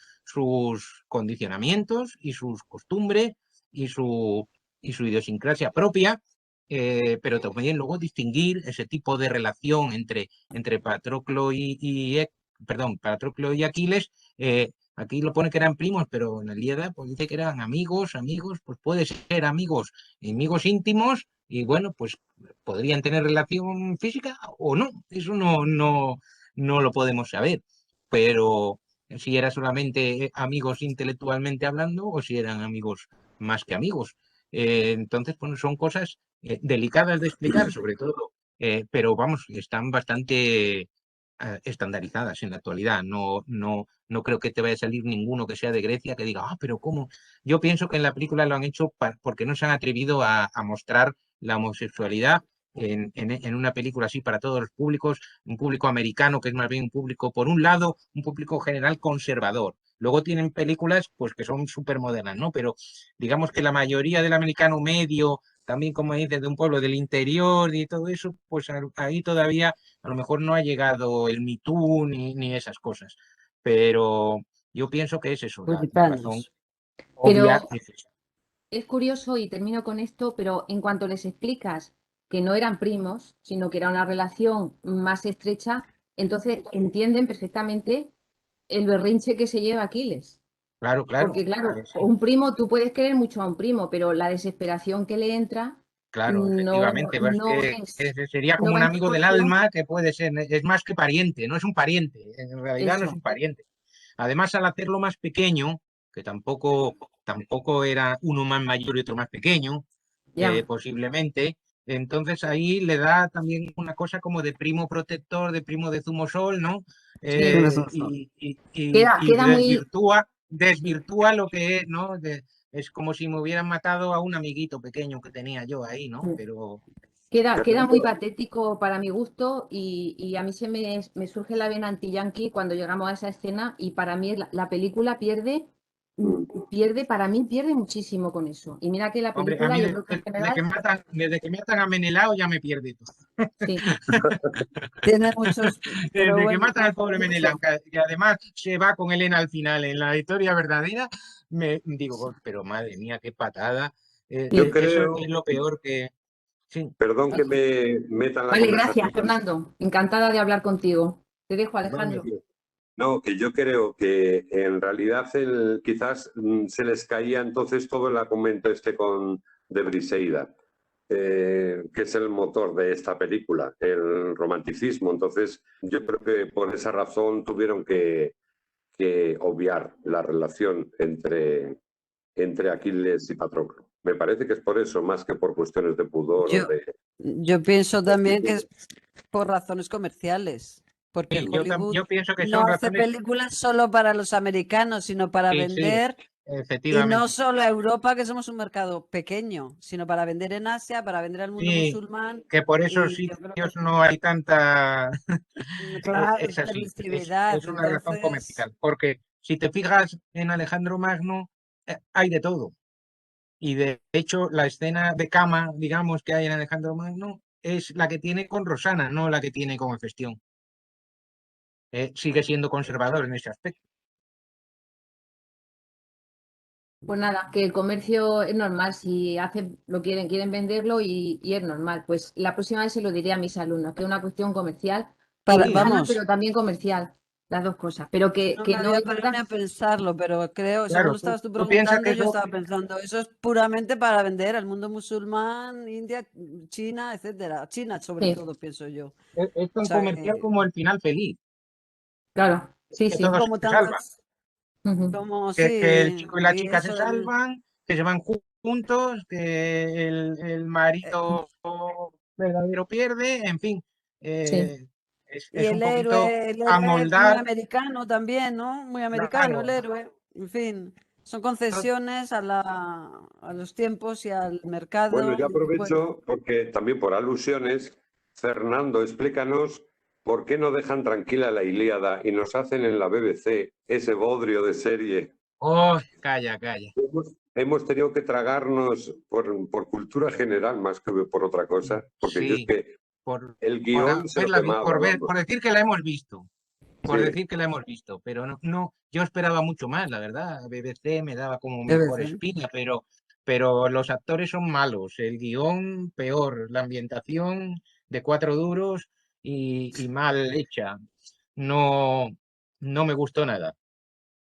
condicionamientos y sus costumbres y su idiosincrasia propia, pero también luego distinguir ese tipo de relación entre Patroclo perdón, Patroclo y Aquiles. Aquí lo pone que eran primos, pero en el Ilíada pues dice que eran amigos, pues puede ser amigos íntimos, y bueno, pues podrían tener relación física o no, eso no lo podemos saber, pero si era solamente amigos intelectualmente hablando o si eran amigos más que amigos. Entonces, bueno, son cosas delicadas de explicar sobre todo, pero vamos, están bastante estandarizadas en la actualidad. No creo que te vaya a salir ninguno que sea de Grecia que diga, pero ¿cómo? Yo pienso que en la película lo han hecho porque no se han atrevido a mostrar la homosexualidad en una película así para todos los públicos, un público americano que es más bien un público, por un lado, un público general conservador. Luego tienen películas pues que son súper modernas, ¿no? Pero digamos que la mayoría del americano medio, también como dices, de un pueblo del interior y todo eso, pues ahí todavía a lo mejor no ha llegado el Me Too ni esas cosas. Pero yo pienso que es eso, la razón Puritanos. obvia Pero es esa. es curioso, y termino con esto, pero en cuanto les explicas que no eran primos, sino que era una relación más estrecha, entonces entienden perfectamente el berrinche que se lleva Aquiles. Claro, claro. Porque claro, Sí, un primo, tú puedes querer mucho a un primo, pero la desesperación que le entra claro, no, efectivamente. no Sería no como va un en amigo del proporción. alma que puede ser, es más que pariente, no es un pariente, en realidad no es Eso, un pariente. Además, al hacerlo más pequeño, que tampoco era uno más mayor y otro más pequeño, ya. posiblemente, entonces ahí le da también una cosa como de primo protector, de primo de zumosol, ¿no? Sí. Y Queda muy, desvirtúa lo que es, ¿no? Es como si me hubieran matado a un amiguito pequeño que tenía yo ahí, ¿no? Pero queda muy patético para mi gusto y a mí me surge la vena anti-yankee cuando llegamos a esa escena y para mí la película para mí pierde muchísimo con eso. Y mira que la hombre, a película, mí yo creo que en general, desde que matan a Menelao ya me pierde todo. sí, Tiene muchos, pero Desde que bueno, matan al pobre Menelao, que además se va con Elena al final en la historia verdadera, me digo, pero madre mía, qué patada. Yo Eso es creo, lo peor que... Sí, perdón que me meta en la vale, gracias, conversación. Fernando. Encantada de hablar contigo. Te dejo, Vale, Alejandro. tío. No, que yo creo que en realidad quizás se les caía entonces todo el argumento de Briseida, que es el motor de esta película, el romanticismo. Entonces, yo creo que por esa razón tuvieron que obviar la relación entre Aquiles y Patroclo. Me parece que es por eso, más que por cuestiones de pudor o yo, de... yo pienso también que es por razones comerciales, porque sí, Hollywood yo pienso que no son hace razones, películas solo para los americanos, sino para sí, sí, vender, y no efectivamente. solo a Europa, que somos un mercado pequeño, sino para vender en Asia, para vender al mundo Sí, musulmán. que por esos Y yo creo sitios que, no hay tanta... claro, Es así, permisividad. es una razón Entonces, comercial, porque si te fijas en Alejandro Magno, hay de todo. Y de hecho, la escena de cama, digamos, que hay en Alejandro Magno, es la que tiene con Rosana, no la que tiene con Hefestión. Sigue siendo conservador en ese aspecto. Pues nada, que el comercio es normal, si hacen, quieren venderlo y es normal. Pues la próxima vez se lo diré a mis alumnos, que es una cuestión comercial, Sí, sana, vamos, pero también comercial, las dos cosas. Pero no me que no había es parado verdad. ni a pensarlo, pero creo, según claro, lo estabas tú tú piensas preguntando, que yo eso estaba pensando, eso es puramente para vender al mundo musulmán, India, China, etcétera. China, sobre Sí, todo, pienso yo. O es tan sea, comercial como el final feliz, claro, sí, que sí. todos como se salvan, tantas, Ujú. como sí, que el chico y la y chica se eso salvan, que se van juntos, que el eh, marido verdadero pierde, en fin, sí. eh, Y es un poquito el héroe muy amoldar, americano también, ¿no? Muy americano el claro, héroe. En fin, son concesiones a los tiempos y al Bueno, mercado. yo Bueno, aprovecho porque también por alusiones, Fernando, explícanos por qué no dejan tranquila la Ilíada y nos hacen en la BBC ese bodrio de serie. oh, calla, calla. Hemos tenido que tragarnos por cultura general más que por otra cosa, porque yo es Sí, que el guión se lo quemaba, por vamos. decir que la hemos visto, por Sí, decir que la hemos visto, pero no, yo esperaba mucho más, la verdad. BBC me daba como debe mejor ser. espina, pero los actores son malos, el guión peor, la ambientación de cuatro duros y mal hecha. No, no me gustó nada.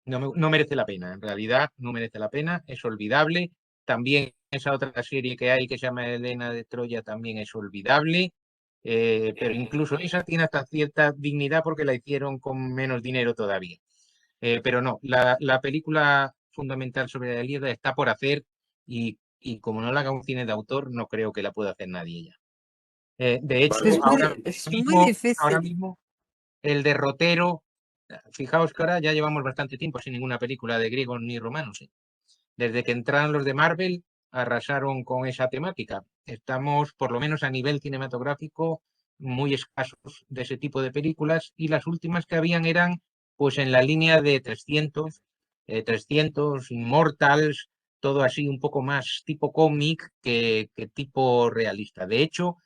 No merece la pena, en realidad no merece la pena, es olvidable. También esa otra serie que hay que se llama Elena de Troya también es olvidable, pero incluso esa tiene hasta cierta dignidad porque la hicieron con menos dinero todavía. Pero no, la película fundamental sobre la Ilíada está por hacer y y como no la haga un cine de autor, no creo que la pueda hacer nadie ya. De hecho, Vale. Es muy ahora difícil. mismo el derrotero, fijaos que ahora ya llevamos bastante tiempo sin ninguna película de griegos ni romanos, ¿eh? Desde que entraron los de Marvel, arrasaron con esa temática. Estamos, por lo menos a nivel cinematográfico, muy escasos de ese tipo de películas y las últimas que habían eran pues en la línea de 300 Immortals, todo así un poco más tipo cómic que tipo realista. De hecho,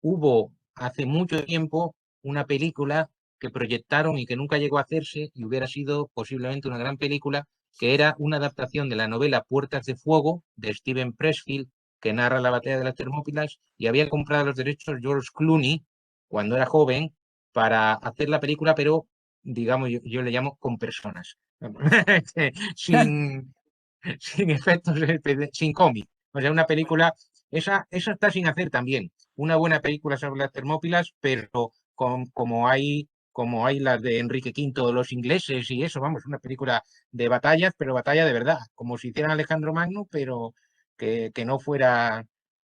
hubo hace mucho tiempo una película que proyectaron y que nunca llegó a hacerse y hubiera sido posiblemente una gran película, que era una adaptación de la novela Puertas de Fuego de Steven Pressfield, que narra la batalla de las Termópilas, y había comprado los derechos George Clooney cuando era joven para hacer la película, pero digamos, yo le llamo con personas, sin, sin efectos, sin cómic. O sea, una película, esa está sin hacer también. Una buena película sobre las Termópilas, pero como hay las de Enrique V, los ingleses y eso, vamos, una película de batallas, pero batalla de verdad, como si hiciera Alejandro Magno, pero que no fuera,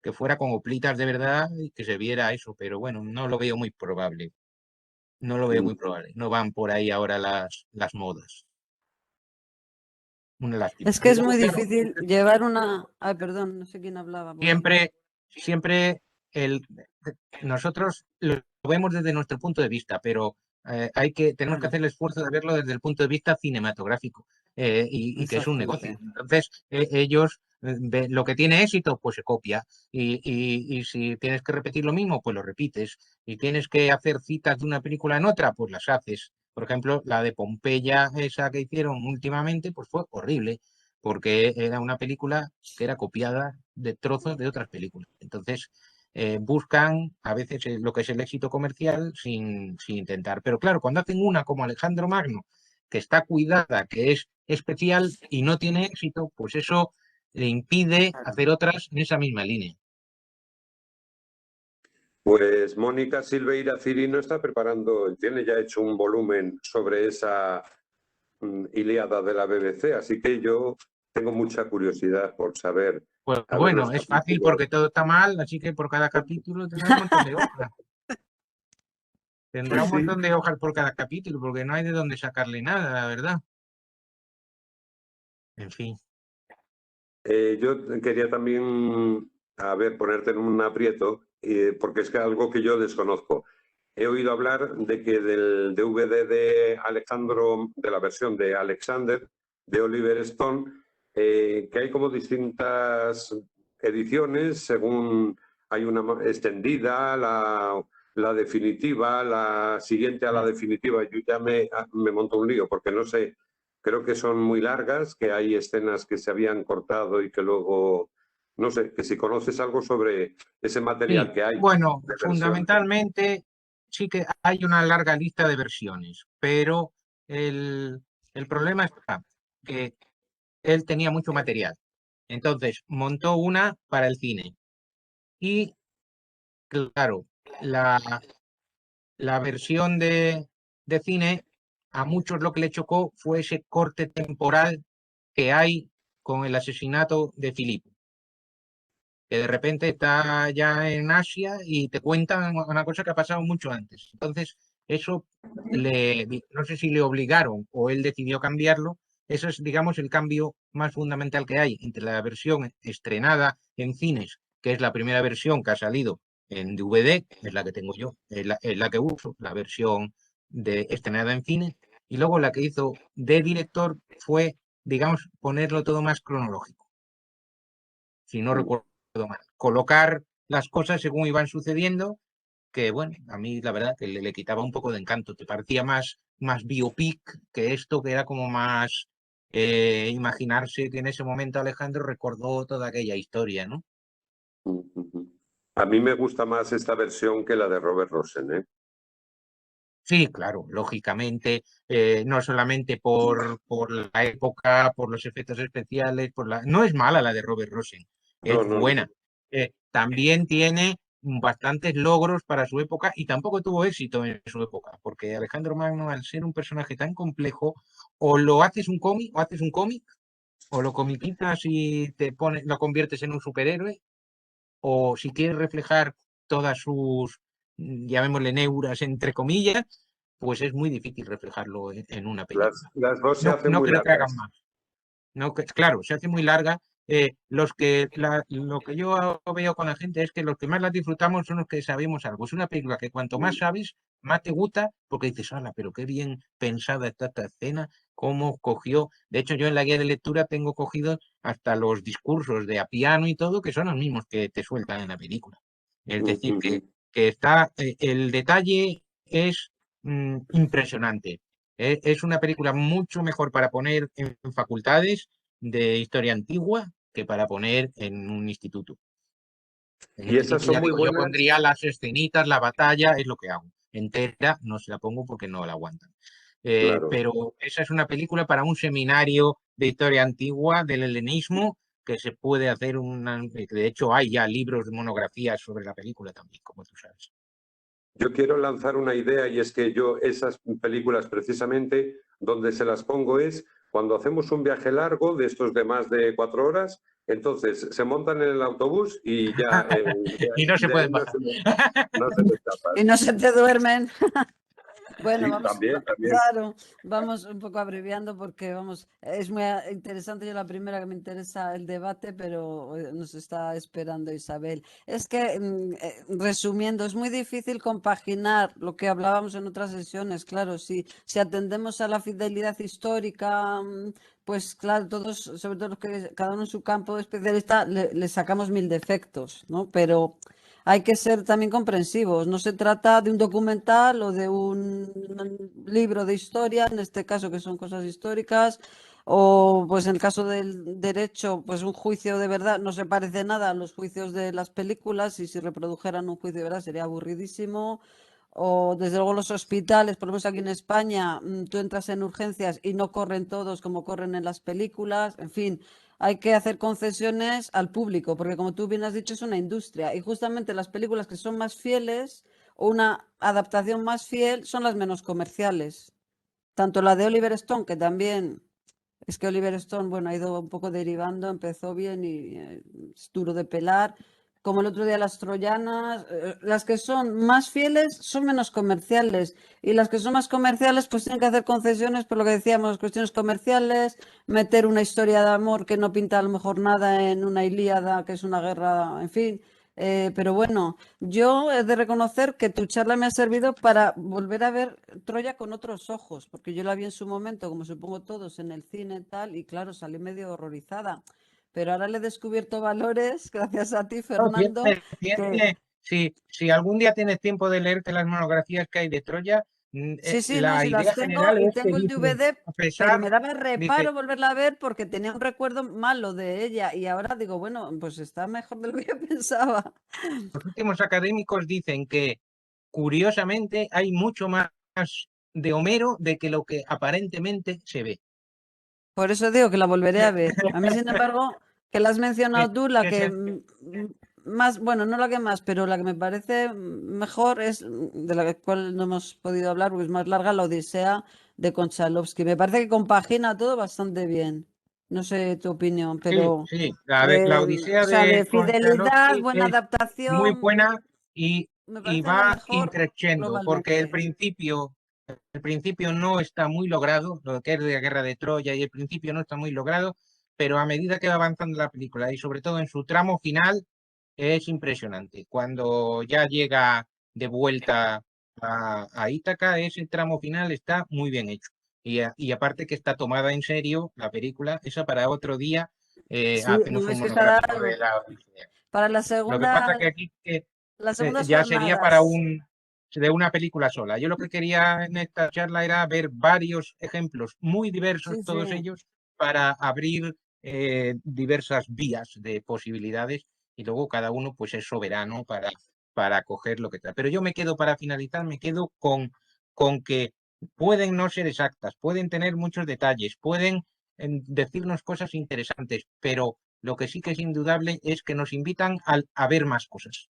que fuera con hoplitas de verdad y que se viera eso, pero bueno, no lo veo muy probable. No lo veo muy probable. No van por ahí ahora las modas. Una lástima. Es que Y es luego, muy claro, difícil llevar una... Ay, perdón, no sé quién hablaba. siempre el, nosotros lo vemos desde nuestro punto de vista, pero tenemos que Claro, hacer el esfuerzo de verlo desde el punto de vista cinematográfico, y que es un negocio. exactamente. Entonces, ellos lo que tiene éxito, pues se copia. Y si tienes que repetir lo mismo, pues lo repites. Y tienes que hacer citas de una película en otra, pues las haces. Por ejemplo, la de Pompeya, esa que hicieron últimamente, pues fue horrible, porque era una película que era copiada de trozos de otras películas. Entonces, buscan a veces lo que es el éxito comercial sin intentar. Pero claro, cuando hacen una como Alejandro Magno, que está cuidada, que es especial y no tiene éxito, pues eso le impide hacer otras en esa misma línea. Pues Mónica Silveira Cirino está preparando, tiene ya hecho un volumen sobre esa Ilíada de la BBC, así que yo tengo mucha curiosidad por saber, Pues a ver bueno, los es fácil capítulos. porque todo está mal, así que por cada capítulo tendrá un montón de hojas. Tendrá Pues un sí, montón de hojas por cada capítulo, porque no hay de dónde sacarle nada, la verdad. En fin. yo quería también, a ver, ponerte en un aprieto, porque es que algo que yo desconozco. He oído hablar de que del DVD de Alejandro, de la versión de Alexander, de Oliver Stone, que hay como distintas ediciones, según hay una extendida, la definitiva, la siguiente a la definitiva. Yo ya me monto un lío, porque no sé, creo que son muy largas, que hay escenas que se habían cortado y que luego, no sé, que si conoces algo sobre ese material Sí, que hay bueno, de versiones. fundamentalmente sí que hay una larga lista de versiones, pero el problema está que él tenía mucho material. Entonces montó una para el cine. Y claro, la versión de cine, a muchos lo que le chocó fue ese corte temporal que hay con el asesinato de Filipo, que de repente está ya en Asia y te cuentan una cosa que ha pasado mucho antes. Entonces, eso no sé si le obligaron o él decidió cambiarlo. Eso es, digamos, el cambio más fundamental que hay entre la versión estrenada en cines, que es la primera versión que ha salido en DVD, es la que tengo yo, es la que uso, la versión estrenada en cine, y luego la que hizo de director fue, digamos, ponerlo todo más cronológico, si no recuerdo mal. Colocar las cosas según iban sucediendo, que bueno, a mí la verdad que le quitaba un poco de encanto. Te parecía más biopic que esto, que era como más imaginarse que en ese momento Alejandro recordó toda aquella historia, ¿no? A mí me gusta más esta versión que la de Robert Rosen, ¿eh? Sí, claro, lógicamente, no solamente por la época, por los efectos especiales, no es mala la de Robert Rosen, No, es no, no. buena. También tiene bastantes logros para su época y tampoco tuvo éxito en su época, porque Alejandro Magno, al ser un personaje tan complejo, o lo haces un cómic, o lo comiquitas y lo conviertes en un superhéroe, o si quieres reflejar todas sus, llamémosle neuras, entre comillas, pues es muy difícil reflejarlo en una película. Las dos se No, hacen no muy creo que hagan largas. más. No, claro, se hace muy larga. Lo que yo veo con la gente es que los que más la disfrutamos son los que sabemos algo. Es una película que cuanto más sabes, más te gusta, porque dices, ¡hala, pero qué bien pensada está esta escena! ¿Cómo cogió? De hecho, yo en la guía de lectura tengo cogidos hasta los discursos de a piano y todo, que son los mismos que te sueltan en la película. Es decir, que está, el detalle es impresionante. Es una película mucho mejor para poner en facultades de historia antigua que para poner en un instituto. En Y esas instituto, son ya muy digo, yo buenas. pondría las escenitas, la batalla, es lo que hago. Entera no se la pongo porque no la aguantan. Claro. Pero esa es una película para un seminario de historia antigua del helenismo que se puede hacer de hecho hay ya libros, monografías sobre la película también, como tú sabes. Yo quiero lanzar una idea y es que yo esas películas precisamente donde se las pongo es cuando hacemos un viaje largo de estos de más de 4 horas, entonces se montan en el autobús y ya Y no se de ahí pueden bajar. no se me escapan. Y no se te duermen. Bueno, Y vamos, también. claro, vamos un poco abreviando porque vamos, es muy interesante. Yo la primera que me interesa el debate, pero nos está esperando Isabel. Es que, resumiendo, es muy difícil compaginar lo que hablábamos en otras sesiones. Claro, si atendemos a la fidelidad histórica, pues claro, todos, sobre todo los que cada uno en su campo especialista, le sacamos mil defectos, ¿no? Pero hay que ser también comprensivos. No se trata de un documental o de un libro de historia, en este caso que son cosas históricas, o pues en el caso del derecho, pues un juicio de verdad no se parece nada a los juicios de las películas, y si reprodujeran un juicio de verdad sería aburridísimo. O desde luego los hospitales, por lo menos aquí en España, tú entras en urgencias y no corren todos como corren en las películas. En fin, hay que hacer concesiones al público, porque como tú bien has dicho, es una industria. Y justamente las películas que son más fieles o una adaptación más fiel son las menos comerciales. Tanto la de Oliver Stone, que también es que Oliver Stone, bueno, ha ido un poco derivando, empezó bien y es duro de pelar. Como el otro día las troyanas, las que son más fieles son menos comerciales, y las que son más comerciales pues tienen que hacer concesiones por lo que decíamos, cuestiones comerciales, meter una historia de amor que no pinta a lo mejor nada en una Ilíada, que es una guerra, en fin. Pero bueno, yo he de reconocer que tu charla me ha servido para volver a ver Troya con otros ojos, porque yo la vi en su momento, como supongo todos, en el cine y tal, y claro, salí medio horrorizada. Pero ahora le he descubierto valores, gracias a ti, No, Fernando, que si algún día tienes tiempo de leerte las monografías que hay de Troya, sí, sí, no, la sí idea las tengo general y es que tengo el dice, DVD, a pero pesar, me daba dice, reparo volverla a ver porque tenía un recuerdo malo de ella, y ahora digo, bueno, pues está mejor de lo que yo pensaba. los últimos académicos dicen que curiosamente hay mucho más de Homero de que lo que aparentemente se ve. Por eso digo que la volveré a ver. A mí, sin embargo, que la has mencionado Que- tú, la que que se- más, bueno, no la que más, pero la que me parece mejor es, de la cual no hemos podido hablar porque es más larga, la Odisea de Konchalovsky. Me parece que compagina todo bastante bien. No sé tu opinión, Sí, pero, sí, la o Odisea sea, de de fidelidad, Konchalovsky buena es muy adaptación, buena y, me y parece la va mejor increciendo, porque globalmente. el principio no está muy logrado, lo que es de la guerra de Troya y el principio no está muy logrado, pero a medida que va avanzando la película y sobre todo en su tramo final es impresionante. Cuando ya llega de vuelta a Ítaca, ese tramo final está muy bien hecho. Y aparte que está tomada en serio la película, esa para otro día Sí, hacemos no, un es que estará monográfico de la Odisea. para Lo que pasa que aquí las segundas ya sería para jornadas. de una película sola. Yo lo que quería en esta charla era ver varios ejemplos muy diversos, Sí, todos sí. ellos, para abrir diversas vías de posibilidades y luego cada uno pues es soberano para coger lo que trae. Pero yo me quedo, para finalizar, me quedo con que pueden no ser exactas, pueden tener muchos detalles, pueden decirnos cosas interesantes, pero lo que sí que es indudable es que nos invitan a ver más cosas.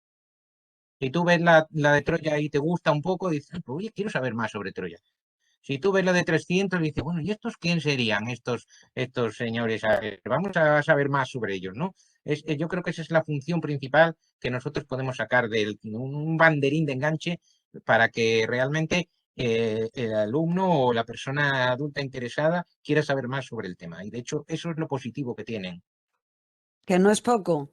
Si tú ves la de Troya y te gusta un poco, dices, oye, quiero saber más sobre Troya. Si tú ves lo de 300, dices, bueno, ¿y estos quién serían, estos señores? A ver, vamos a saber más sobre ellos, ¿no? Yo creo que esa es la función principal que nosotros podemos sacar de un banderín de enganche para que realmente el alumno o la persona adulta interesada quiera saber más sobre el tema. Y de hecho, eso es lo positivo que tienen. Que no es poco.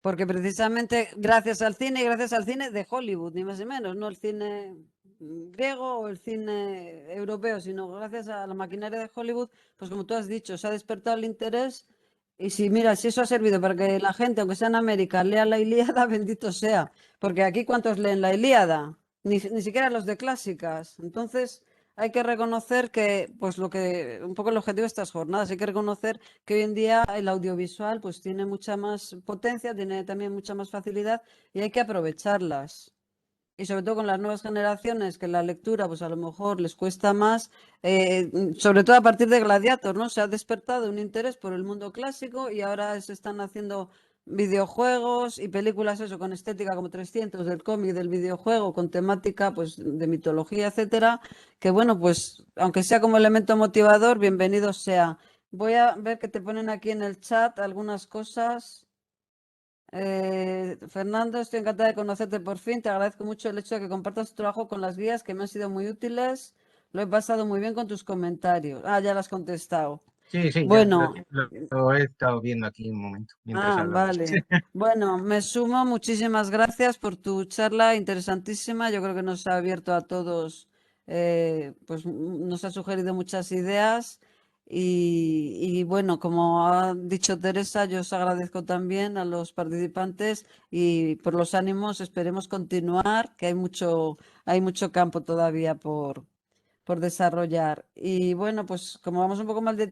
Porque precisamente gracias al cine y gracias al cine de Hollywood, ni más ni menos, no el cine griego o el cine europeo, sino gracias a la maquinaria de Hollywood, pues como tú has dicho, se ha despertado el interés. Y si, mira, si eso ha servido para que la gente, aunque sea en América, lea la Ilíada, bendito sea. Porque aquí, ¿cuántos leen la Ilíada? Ni siquiera los de clásicas. Entonces, hay que reconocer que, pues un poco el objetivo de estas jornadas, hay que reconocer que hoy en día el audiovisual pues tiene mucha más potencia, tiene también mucha más facilidad y hay que aprovecharlas. Y sobre todo con las nuevas generaciones, que la lectura pues a lo mejor les cuesta más, sobre todo a partir de Gladiator, ¿no? Se ha despertado un interés por el mundo clásico y ahora se están haciendo videojuegos y películas eso con estética como 300 del cómic, del videojuego, con temática pues de mitología, etcétera, que bueno, pues aunque sea como elemento motivador, bienvenido sea. Voy a ver que te ponen aquí en el chat algunas cosas. Fernando, estoy encantada de conocerte por fin. Te agradezco mucho el hecho de que compartas tu trabajo con las guías que me han sido muy útiles. Lo he pasado muy bien con tus comentarios. Ah, ya lo has contestado. Sí, sí, ya Bueno, lo he estado viendo aquí un momento mientras hablabas. vale. Bueno, me sumo. Muchísimas gracias por tu charla interesantísima. Yo creo que nos ha abierto a todos, pues nos ha sugerido muchas ideas. Y bueno, como ha dicho Teresa, yo os agradezco también a los participantes y por los ánimos esperemos continuar, que hay mucho campo todavía por desarrollar. Y bueno, pues como vamos un poco mal de